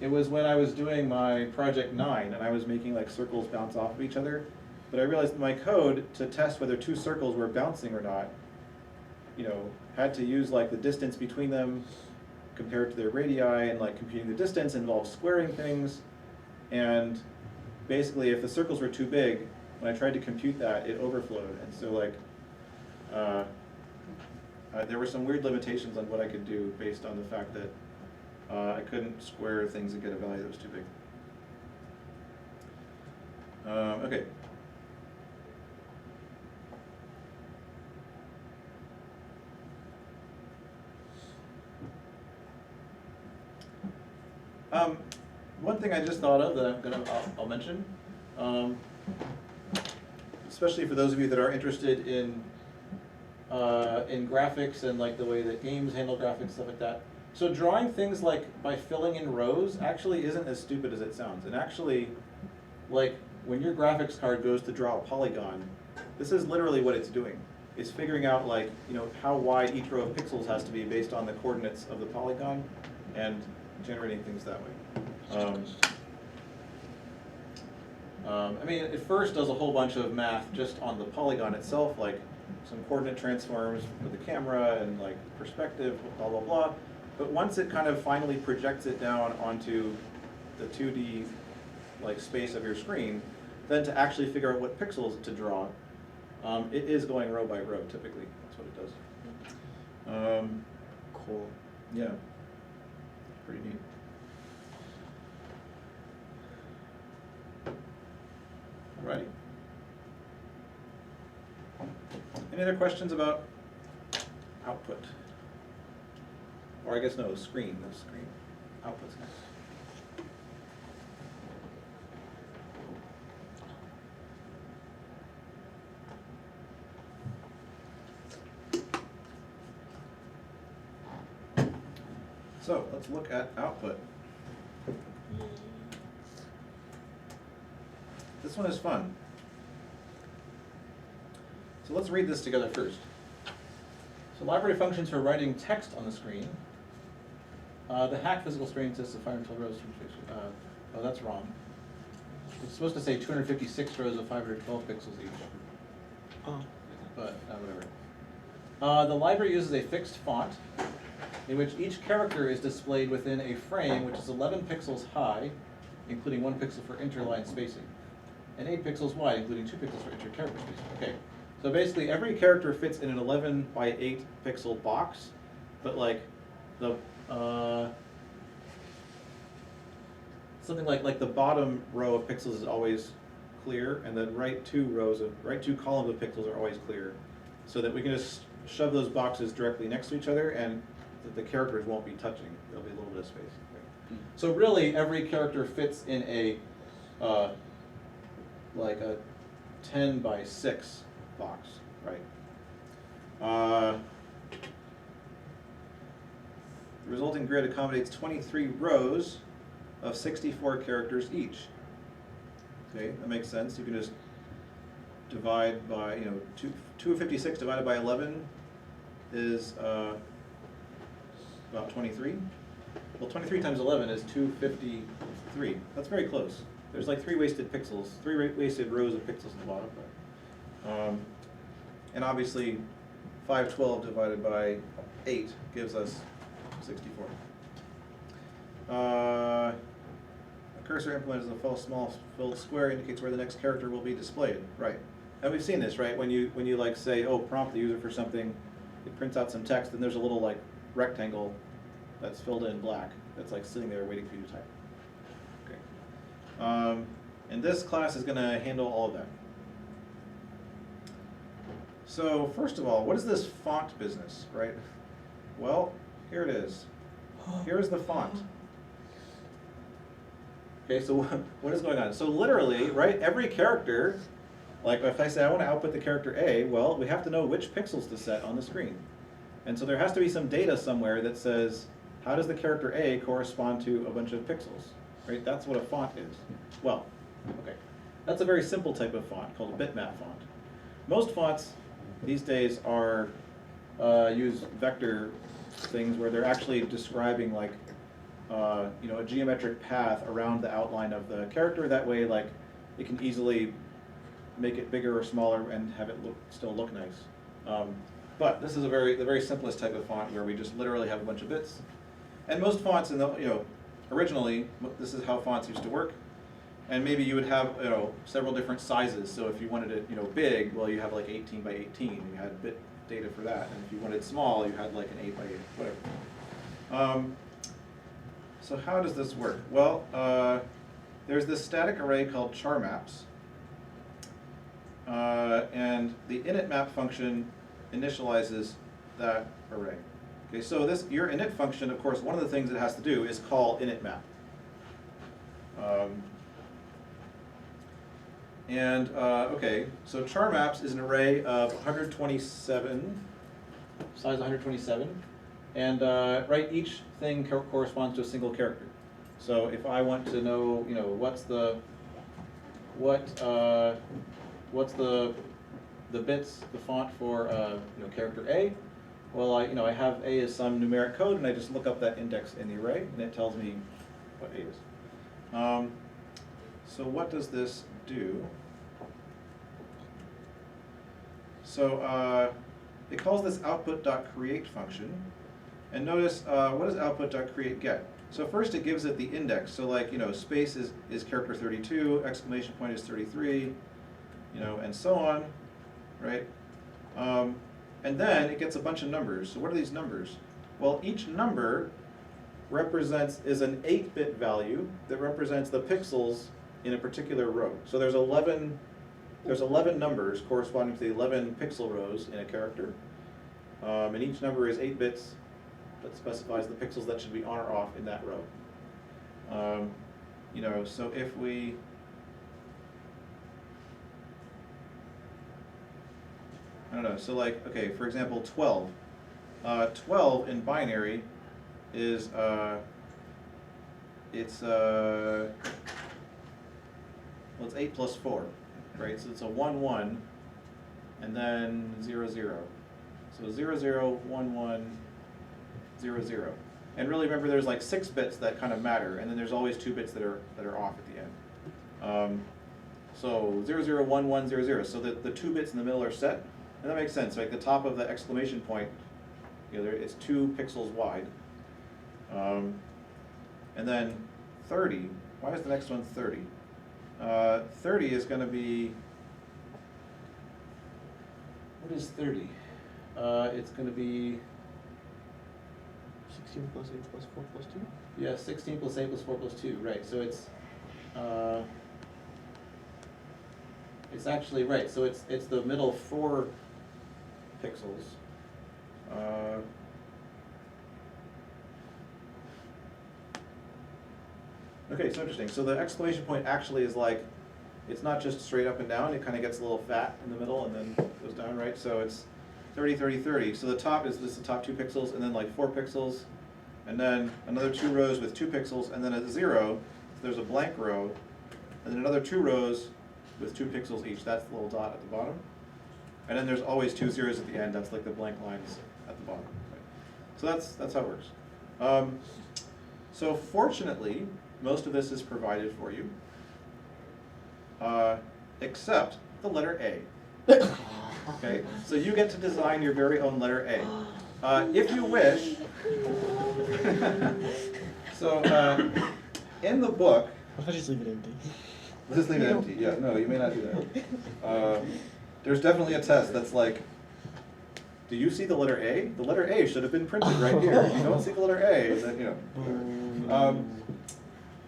It was when I was doing my project 9 and I was making like circles bounce off of each other. But I realized my code to test whether two circles were bouncing or not, you know, had to use like the distance between them compared to their radii, and like computing the distance involves squaring things. And basically if the circles were too big, when I tried to compute that, it overflowed. And so like, there were some weird limitations on what I could do based on the fact that I couldn't square things and get a value that was too big. Okay. One thing I just thought of that I'll mention, especially for those of you that are interested in graphics and like the way that games handle graphics, stuff like that. So drawing things like by filling in rows actually isn't as stupid as it sounds. And actually, like when your graphics card goes to draw a polygon, this is literally what it's doing. It's figuring out like, you know, how wide each row of pixels has to be based on the coordinates of the polygon and generating things that way. I mean, it first does a whole bunch of math just on the polygon itself, like some coordinate transforms for the camera and like perspective, blah, blah, blah. But once it kind of finally projects it down onto the 2D like space of your screen, then to actually figure out what pixels to draw, it is going row by row typically. That's what it does. Cool. Yeah, pretty neat. Alrighty. Any other questions about output? Or I guess no, screen, no screen. Output's next. So let's look at output. This one is fun. So let's read this together first. So library functions for writing text on the screen. The hack physical screen consists of 512 rows. Oh, that's wrong. It's supposed to say 256 rows of 512 pixels each. Oh. But whatever. The library uses a fixed font in which each character is displayed within a frame which is 11 pixels high, including 1 pixel for interline spacing, and 8 pixels wide, including 2 pixels for inter-character spacing. Okay, so basically every character fits in an 11 by 8 pixel box, but like the something like the bottom row of pixels is always clear, and the right two columns of pixels are always clear, so that we can just shove those boxes directly next to each other, and the characters won't be touching. There'll be a little bit of space. Right? So really, every character fits in a like a 10 by 6 box, right? The resulting grid accommodates 23 rows of 64 characters each. Okay, that makes sense. You can just divide by, 256 divided by 11 is about 23. Well, 23 times 11 is 253. That's very close. There's like 3 wasted pixels, 3 wasted rows of pixels at the bottom. But, and obviously, 512 divided by 8 gives us 64. A cursor implemented as a small filled square indicates where the next character will be displayed. Right. and we've seen this, right? When you like say, oh, prompt the user for something, it prints out some text, and there's a little like rectangle that's filled in black that's like sitting there waiting for you to type. Okay. And this class is going to handle all of that. So first of all, what is this font business, right? Well, here it is. Here's the font. Okay, so what is going on? So literally, right, every character, like if I say I want to output the character A, well, we have to know which pixels to set on the screen. And so there has to be some data somewhere that says, how does the character A correspond to a bunch of pixels? Right, that's what a font is. Well, okay, that's a very simple type of font called a bitmap font. Most fonts these days are use vector things where they're actually describing like you know, a geometric path around the outline of the character. That way, like, it can easily make it bigger or smaller and have it still look nice. But this is the very simplest type of font where we just literally have a bunch of bits. And most fonts, in the, you know, originally this is how fonts used to work. And maybe you would have, you know, several different sizes. So if you wanted it, you know, big, well, you have like 18 by 18. You had bit data for that. And if you wanted small, you had like an 8 by 8, whatever. So how does this work? Well, there's this static array called charmaps. And the initMap function initializes that array. Okay, so this, your init function, of course, one of the things it has to do is call initMap. Okay, so charmaps is an array of 127, size 127, and right, each thing corresponds to a single character. So if I want to know, you know, what's the bits, the font for you know, character A, well, I have A as some numeric code, and I just look up that index in the array, and it tells me what A is. So what does this do? So it calls this output.create function, and notice what does output.create get? So first it gives it the index. So like, you know, space is character 32, exclamation point is 33, you know, and so on, right? And then it gets a bunch of numbers. So what are these numbers? Well, each number is an 8-bit value that represents the pixels in a particular row. So there's 11 numbers corresponding to the 11 pixel rows in a character. And each number is 8 bits that specifies the pixels that should be on or off in that row. You know, so if we I don't know, so like, okay, for example, 12. 12 in binary is, it's 8 plus 4, right? So it's a 1, 1, and then 0, 0. So 0, 0, 1, 1, 0, 0. And really remember there's like 6 bits that kind of matter, and then there's always 2 bits that are off at the end. So 0, 0, 1, 1, 0, 0. So the 2 bits in the middle are set. And that makes sense, like the top of the exclamation point, you know, it's 2 pixels wide. And then 30, why is the next one 30? 30 is going to be, what is 30? It's going to be 16 plus 8 plus 4 plus 2? Yeah, 16 plus 8 plus 4 plus 2, right. So it's actually, right, so it's the middle 4 pixels. Okay, so interesting. So the exclamation point actually is like, it's not just straight up and down, it kind of gets a little fat in the middle and then goes down, right? So it's 30, 30, 30. So the top is the top 2 pixels, and then like 4 pixels, and then another 2 rows with 2 pixels, and then at 0, there's a blank row, and then another 2 rows with 2 pixels each. That's the little dot at the bottom. And then there's always 2 zeros at the end. That's like the blank lines at the bottom. Right? So that's how it works. So fortunately, most of this is provided for you, except the letter A. Okay, so you get to design your very own letter A. If you wish. So in the book. Why don't I just leave it empty? Let's just leave it empty. Yeah, no, you may not do that. There's definitely a test that's like, do you see the letter A? The letter A should have been printed right here. If you don't see the letter A, then, you know, whatever.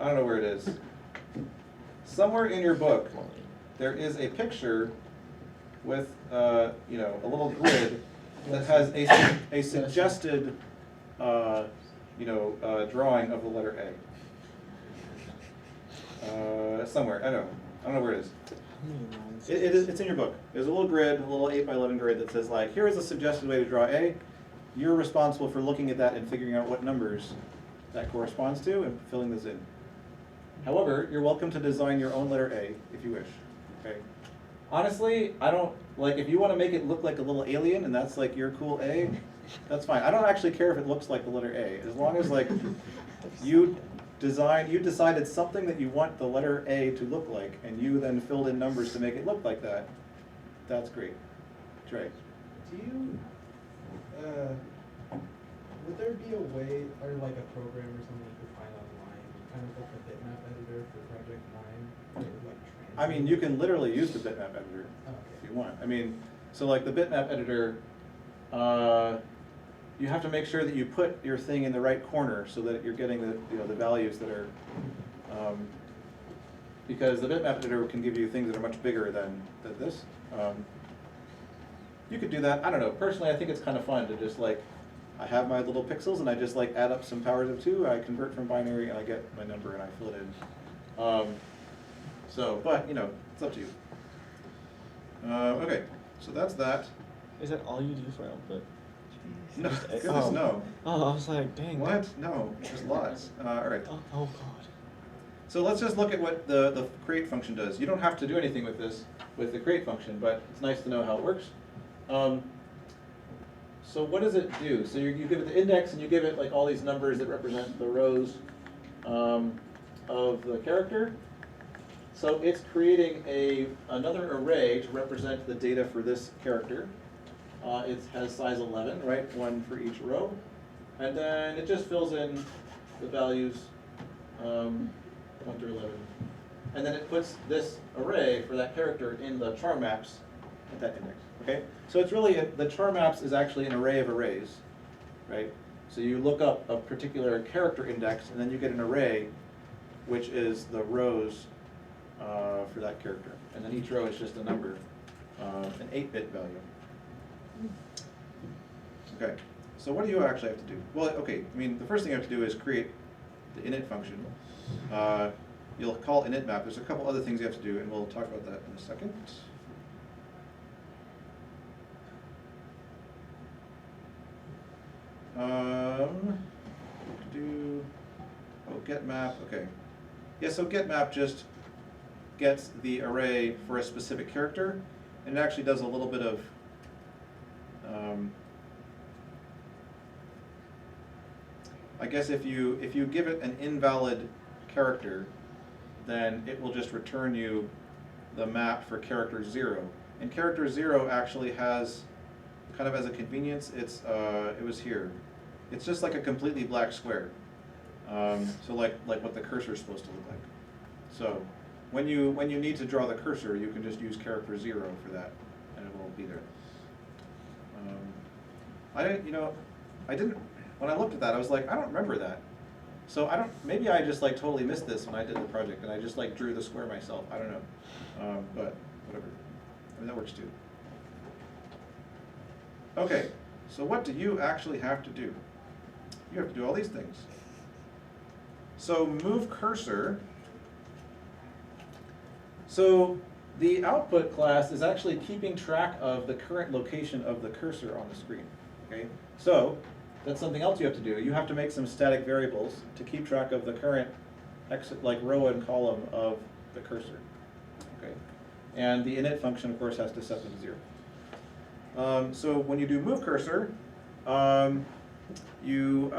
I don't know where it is. Somewhere in your book, there is a picture with, you know, a little grid that has a suggested, you know, drawing of the letter A. Somewhere, I don't know where it is. It's in your book. There's a little grid, a little 8x11 grid that says like, here is a suggested way to draw A. You're responsible for looking at that and figuring out what numbers that corresponds to and filling this in. However, you're welcome to design your own letter A if you wish, okay? Honestly, I don't, like, if you want to make it look like a little alien and that's like your cool A, that's fine. I don't actually care if it looks like the letter A, as long as like you decided something that you want the letter A to look like, and you then filled in numbers to make it look like that. That's great. Trey. Do you, would there be a way, or like a program or something you could find online, kind of like the bitmap editor for Project 9, that would like translate? I mean, you can literally use the bitmap editor if you want. I mean, so like the bitmap editor, you have to make sure that you put your thing in the right corner so that you're getting the, you know, the values that are, because the bitmap editor can give you things that are much bigger than this. You could do that. I don't know. Personally, I think it's kind of fun to just like, I have my little pixels and I just like add up some powers of 2. I convert from binary and I get my number and I fill it in. So, but you know, it's up to you. Okay, so that's that. Is that all you do for output? No, Just X? goodness, Oh. no. Oh, I was like, dang. What? No, there's lots. All right. Oh God. So let's just look at what the create function does. You don't have to do anything with this, with the create function, but it's nice to know how it works. So what does it do? So you give it the index and you give it like all these numbers that represent the rows of the character. So it's creating another array to represent the data for this character. It has size 11, right? 1 for each row. And then it just fills in the values 1 through 11. And then it puts this array for that character in the char maps at that index, okay? So it's really, the char maps is actually an array of arrays, right? So you look up a particular character index and then you get an array, which is the rows for that character. And then each row is just a number, an 8-bit value. Okay, so what do you actually have to do? Well, okay, I mean, the first thing you have to do is create the init function. You'll call init map. There's a couple other things you have to do, and we'll talk about that in a second. Get map, okay. Yeah, so get map just gets the array for a specific character, and it actually does a little bit of I guess if you give it an invalid character, then it will just return you the map for character 0. And character 0 actually has, kind of as a convenience, it was here. It's just like a completely black square. So like what the cursor is supposed to look like. So when you need to draw the cursor, you can just use character 0 for that, and it will be there. When I looked at that, I was like, I don't remember that. So maybe I just like totally missed this when I did the project, and I just like drew the square myself. I don't know, but whatever. I mean, that works too. Okay, so what do you actually have to do? You have to do all these things. So move cursor. So the output class is actually keeping track of the current location of the cursor on the screen. Okay, so that's something else you have to do. You have to make some static variables to keep track of the current row and column of the cursor. Okay, and the init function, of course, has to set them to 0. So when you do move cursor, you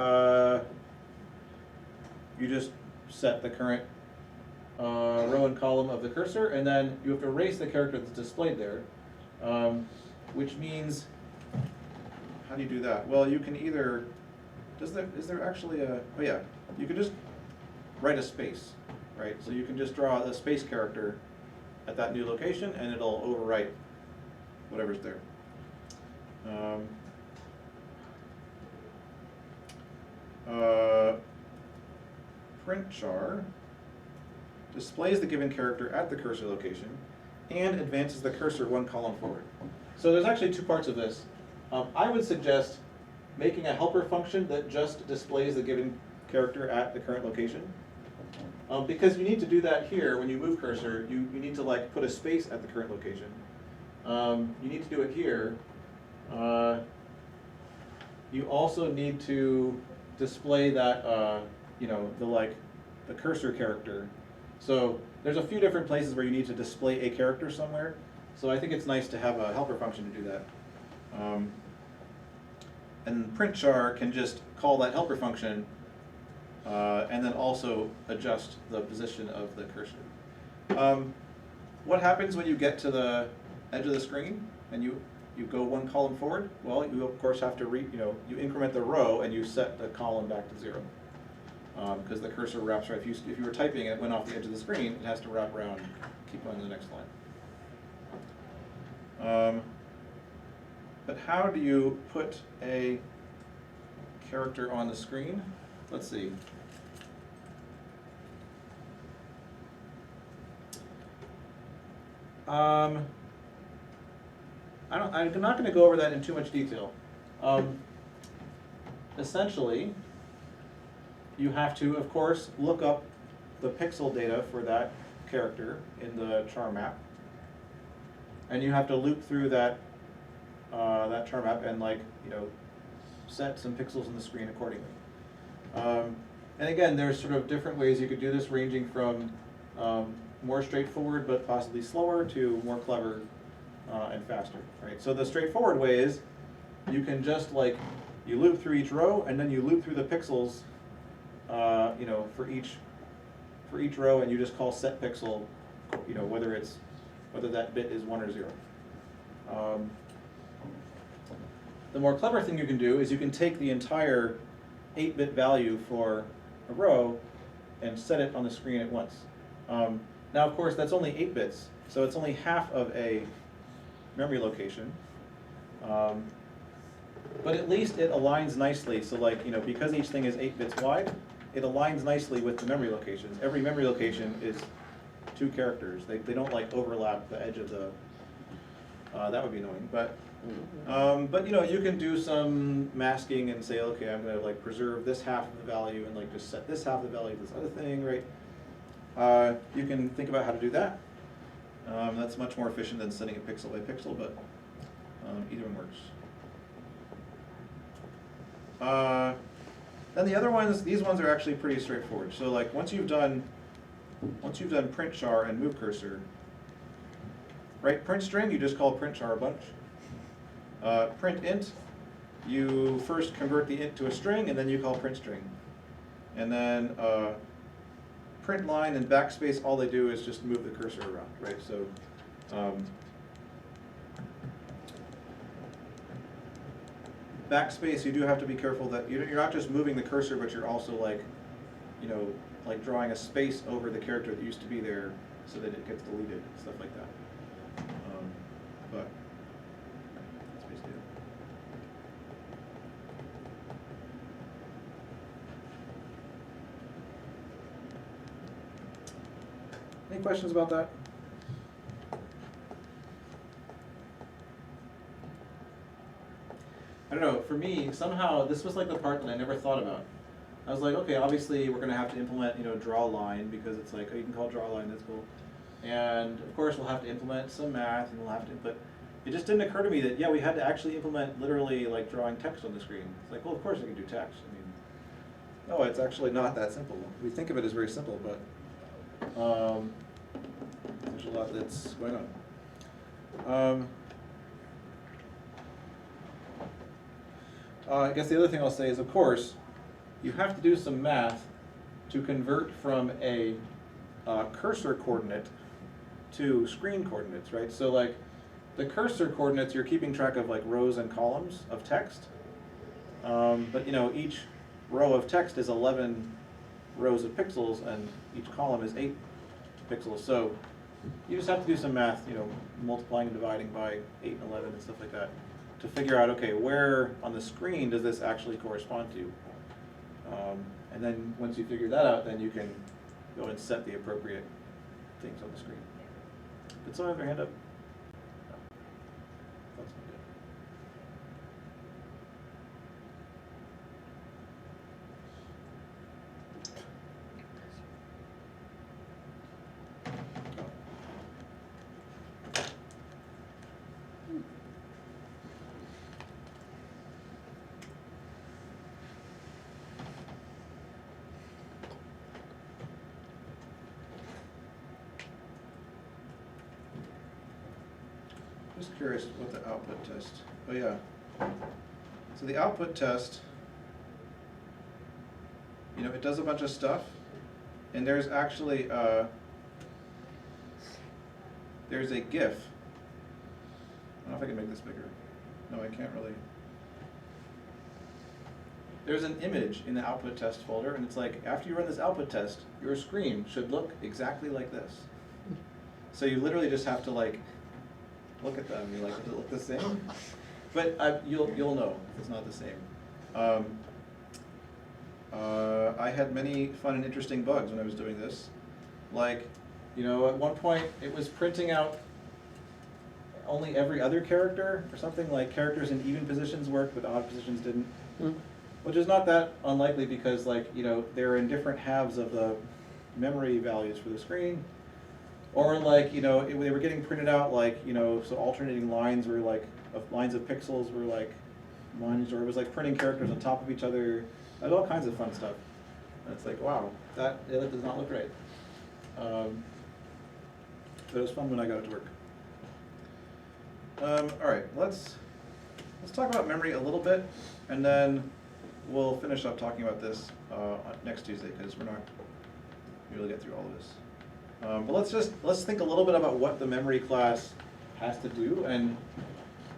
just set the current row and column of the cursor, and then you have to erase the character that's displayed there, which means, how do you do that? Well, you can either, is there actually a, oh yeah, you can just write a space, right? So you can just draw a space character at that new location, and it'll overwrite whatever's there. Print char displays the given character at the cursor location and advances the cursor one column forward. So there's actually two parts of this. I would suggest making a helper function that just displays the given character at the current location. Because you need to do that here when you move cursor, you need to like put a space at the current location. You need to do it here. You also need to display that, you know, the cursor character. So there's a few different places where you need to display a character somewhere. So I think it's nice to have a helper function to do that. And print char can just call that helper function and then also adjust the position of the cursor. What happens when you get to the edge of the screen and you go one column forward? Well, you of course have to you increment the row and you set the column back to 0. Because the cursor wraps right. If you were typing and it went off the edge of the screen, it has to wrap around, keep going to the next line. But how do you put a character on the screen? Let's see. I'm not going to go over that in too much detail. Essentially, you have to, of course, look up the pixel data for that character in the charmap, and you have to loop through that charmap and set some pixels in the screen accordingly. And again, there's sort of different ways you could do this, ranging from more straightforward but possibly slower to more clever and faster. Right. So the straightforward way is you can just you loop through each row and then you loop through the pixels. For each row, and you just call set pixel, whether that bit is 1 or 0. The more clever thing you can do is you can take the entire 8-bit value for a row and set it on the screen at once. Now, of course, that's only 8 bits, so it's only half of a memory location. But at least it aligns nicely. So because each thing is 8 bits wide, it aligns nicely with the memory locations. Every memory location is 2 characters. They don't overlap the edge of the, that would be annoying. But you can do some masking and say, okay, I'm gonna preserve this half of the value and just set this half of the value of this other thing, right? You can think about how to do that. That's much more efficient than setting it pixel by pixel, but either one works. Then the other ones, these ones are actually pretty straightforward. So once you've done print char and move cursor, right? Print string, you just call print char a bunch. Print int, you first convert the int to a string and then you call print string. And then print line and backspace, all they do is just move the cursor around, right? So backspace, you do have to be careful that you're not just moving the cursor, but you're also drawing a space over the character that used to be there so that it gets deleted, stuff like that. But that's basically it. Any questions about that? I don't know, for me, somehow, this was the part that I never thought about. I was like, okay, obviously we're gonna have to implement, draw line, because it's oh, you can call draw line, that's cool. And of course we'll have to implement some math, and we'll have to, but it just didn't occur to me that, yeah, we had to actually implement literally drawing text on the screen. It's well, of course I can do text. I mean, no, it's actually not that simple. We think of it as very simple, but there's a lot that's going on. I guess the other thing I'll say is, of course, you have to do some math to convert from a cursor coordinate to screen coordinates, right? So the cursor coordinates, you're keeping track of rows and columns of text. But each row of text is 11 rows of pixels and each column is 8 pixels. So You just have to do some math, multiplying and dividing by 8 and 11 and stuff like that, to figure out, okay, where on the screen does this actually correspond to? And then once you figure that out, then you can go and set the appropriate things on the screen. Did someone have their hand up? No. That's not good. Just curious what the output test, oh yeah. So the output test, it does a bunch of stuff, and there's actually, there's a GIF. I don't know if I can make this bigger. No, I can't really. There's an image in the output test folder, and it's like, after you run this output test, your screen should look exactly like this. So you literally just have to like, look at them, you're like, does it look the same? But you'll know if it's not the same. I had many fun and interesting bugs when I was doing this. Like, at one point it was printing out only every other character, or something, like characters in even positions worked, but odd positions didn't. Which is not that unlikely because, like, they're in different halves of the memory values for the screen. Or like, they were getting printed out like, so alternating lines were like, lines of pixels were like ones, or it was like printing characters on top of each other. I had all kinds of fun stuff. And it's like, wow, that does not look right. But it was fun when I got it to work. All right, let's talk about memory a little bit, and then we'll finish up talking about this next Tuesday, because we're not going to get through all of this. But let's think a little bit about what the memory class has to do and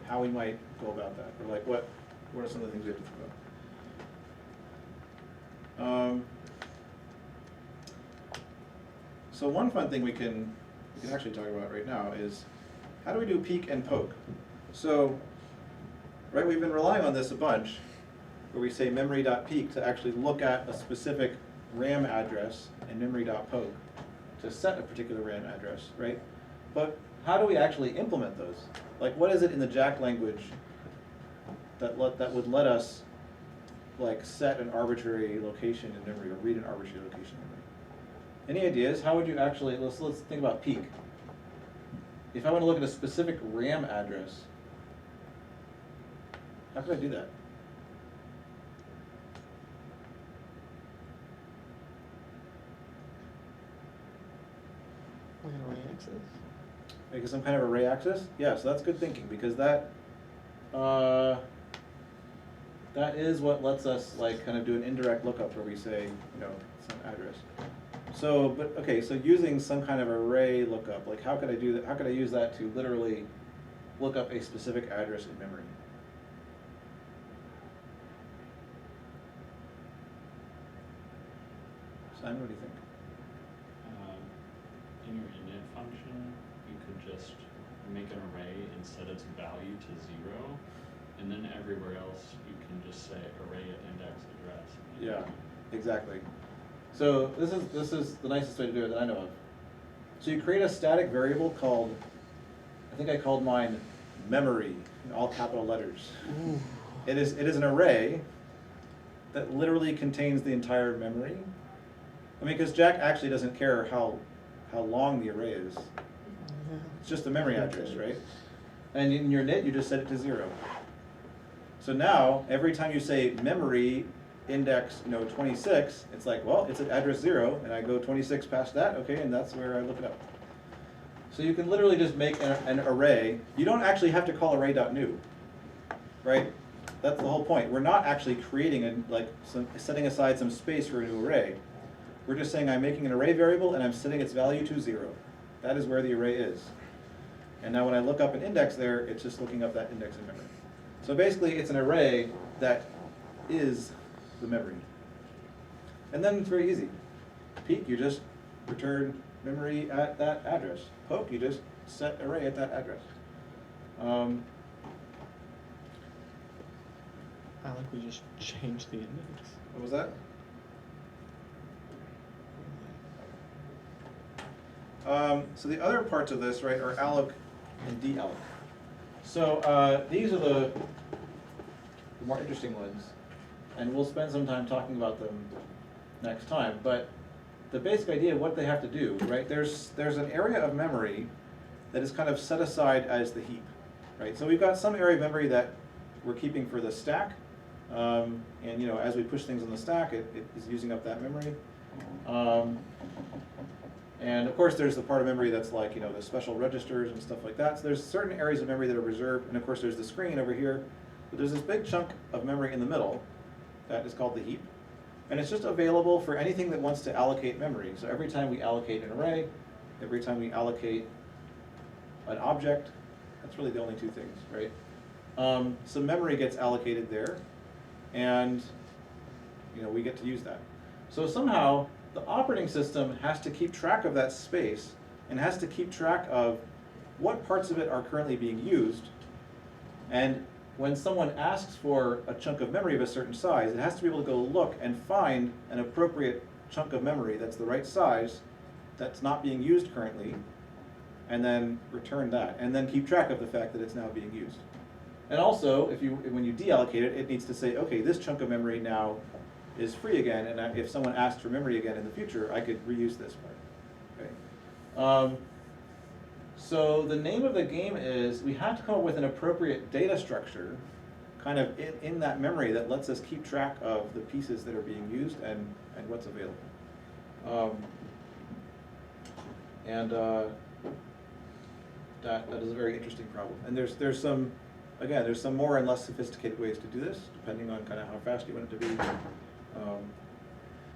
how we might go about that, or like what are some of the things we have to think about. So one fun thing we can actually talk about right now is how do we do peek and poke? So, right, we've been relying on this a bunch, where we say memory.peek to actually look at a specific RAM address, and memory.poke to set a particular RAM address, right? But how do we actually implement those? Like, what is it in the Jack language that would let us like set an arbitrary location in memory, or read an arbitrary location in memory? Any ideas? How would you actually, let's think about peek. If I want to look at a specific RAM address, how could I do that? Like an array access? Make some kind of array access? Yeah, so that's good thinking, because that is what lets us like kind of do an indirect lookup where we say, some address. So, but okay, so using some kind of array lookup, like how could I do that? How could I use that to literally look up a specific address in memory? Simon, what do you think? In your init function, you could just make an array and set its value to 0, and then everywhere else you can just say array at index address. Yeah, exactly. So this is the nicest way to do it that I know of. So you create a static variable called, I think I called mine memory in all capital letters. Ooh. It is an array that literally contains the entire memory. I mean, because Jack actually doesn't care how long the array is. It's just the memory address, right? And in your init, you just set it to 0. So now, every time you say memory index 26, it's like, well, it's at address 0, and I go 26 past that, okay, and that's where I look it up. So you can literally just make an array. You don't actually have to call array.new, right? That's the whole point. We're not actually creating setting aside some space for a new array. We're just saying I'm making an array variable and I'm setting its value to 0. That is where the array is. And now when I look up an index there, it's just looking up that index in memory. So basically it's an array that is the memory. And then it's very easy. Peek, you just return memory at that address. Poke, you just set array at that address. I like we just changed the index. What was that? So the other parts of this, right, are alloc and dealloc. So these are the more interesting ones, and we'll spend some time talking about them next time. But the basic idea of what they have to do, right? There's an area of memory that is kind of set aside as the heap, right? So we've got some area of memory that we're keeping for the stack, and you know, as we push things on the stack, it is using up that memory. And of course, there's the part of memory that's like, you know, the special registers and stuff like that. So there's certain areas of memory that are reserved, and of course, there's the screen over here. But there's this big chunk of memory in the middle that is called the heap. And it's just available for anything that wants to allocate memory. So every time we allocate an array, every time we allocate an object, that's really the only two things, right? Some memory gets allocated there, and you know, we get to use that. So somehow, the operating system has to keep track of that space and has to keep track of what parts of it are currently being used. And when someone asks for a chunk of memory of a certain size, it has to be able to go look and find an appropriate chunk of memory that's the right size, that's not being used currently, and then return that, and then keep track of the fact that it's now being used. And also, when you deallocate it, it needs to say, okay, this chunk of memory now is free again, and if someone asks for memory again in the future, I could reuse this part. Okay. So the name of the game is we have to come up with an appropriate data structure kind of in that memory that lets us keep track of the pieces that are being used and what's available. That is a very interesting problem. And there's some, again, there's some more and less sophisticated ways to do this, depending on kind of how fast you want it to be.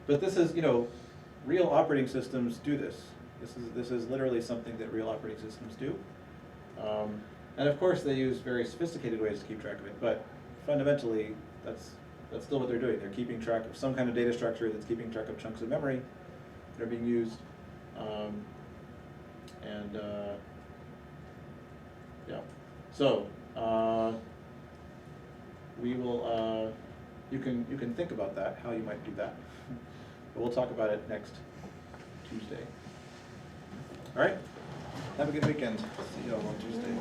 But this is, you know, real operating systems do this. This is literally something that real operating systems do. And of course they use very sophisticated ways to keep track of it, but fundamentally that's still what they're doing. They're keeping track of some kind of data structure that's keeping track of chunks of memory that are being used. Yeah. So we will you can think about that, how you might do that. But we'll talk about it next Tuesday. All right. Have a good weekend. See you all on Tuesday.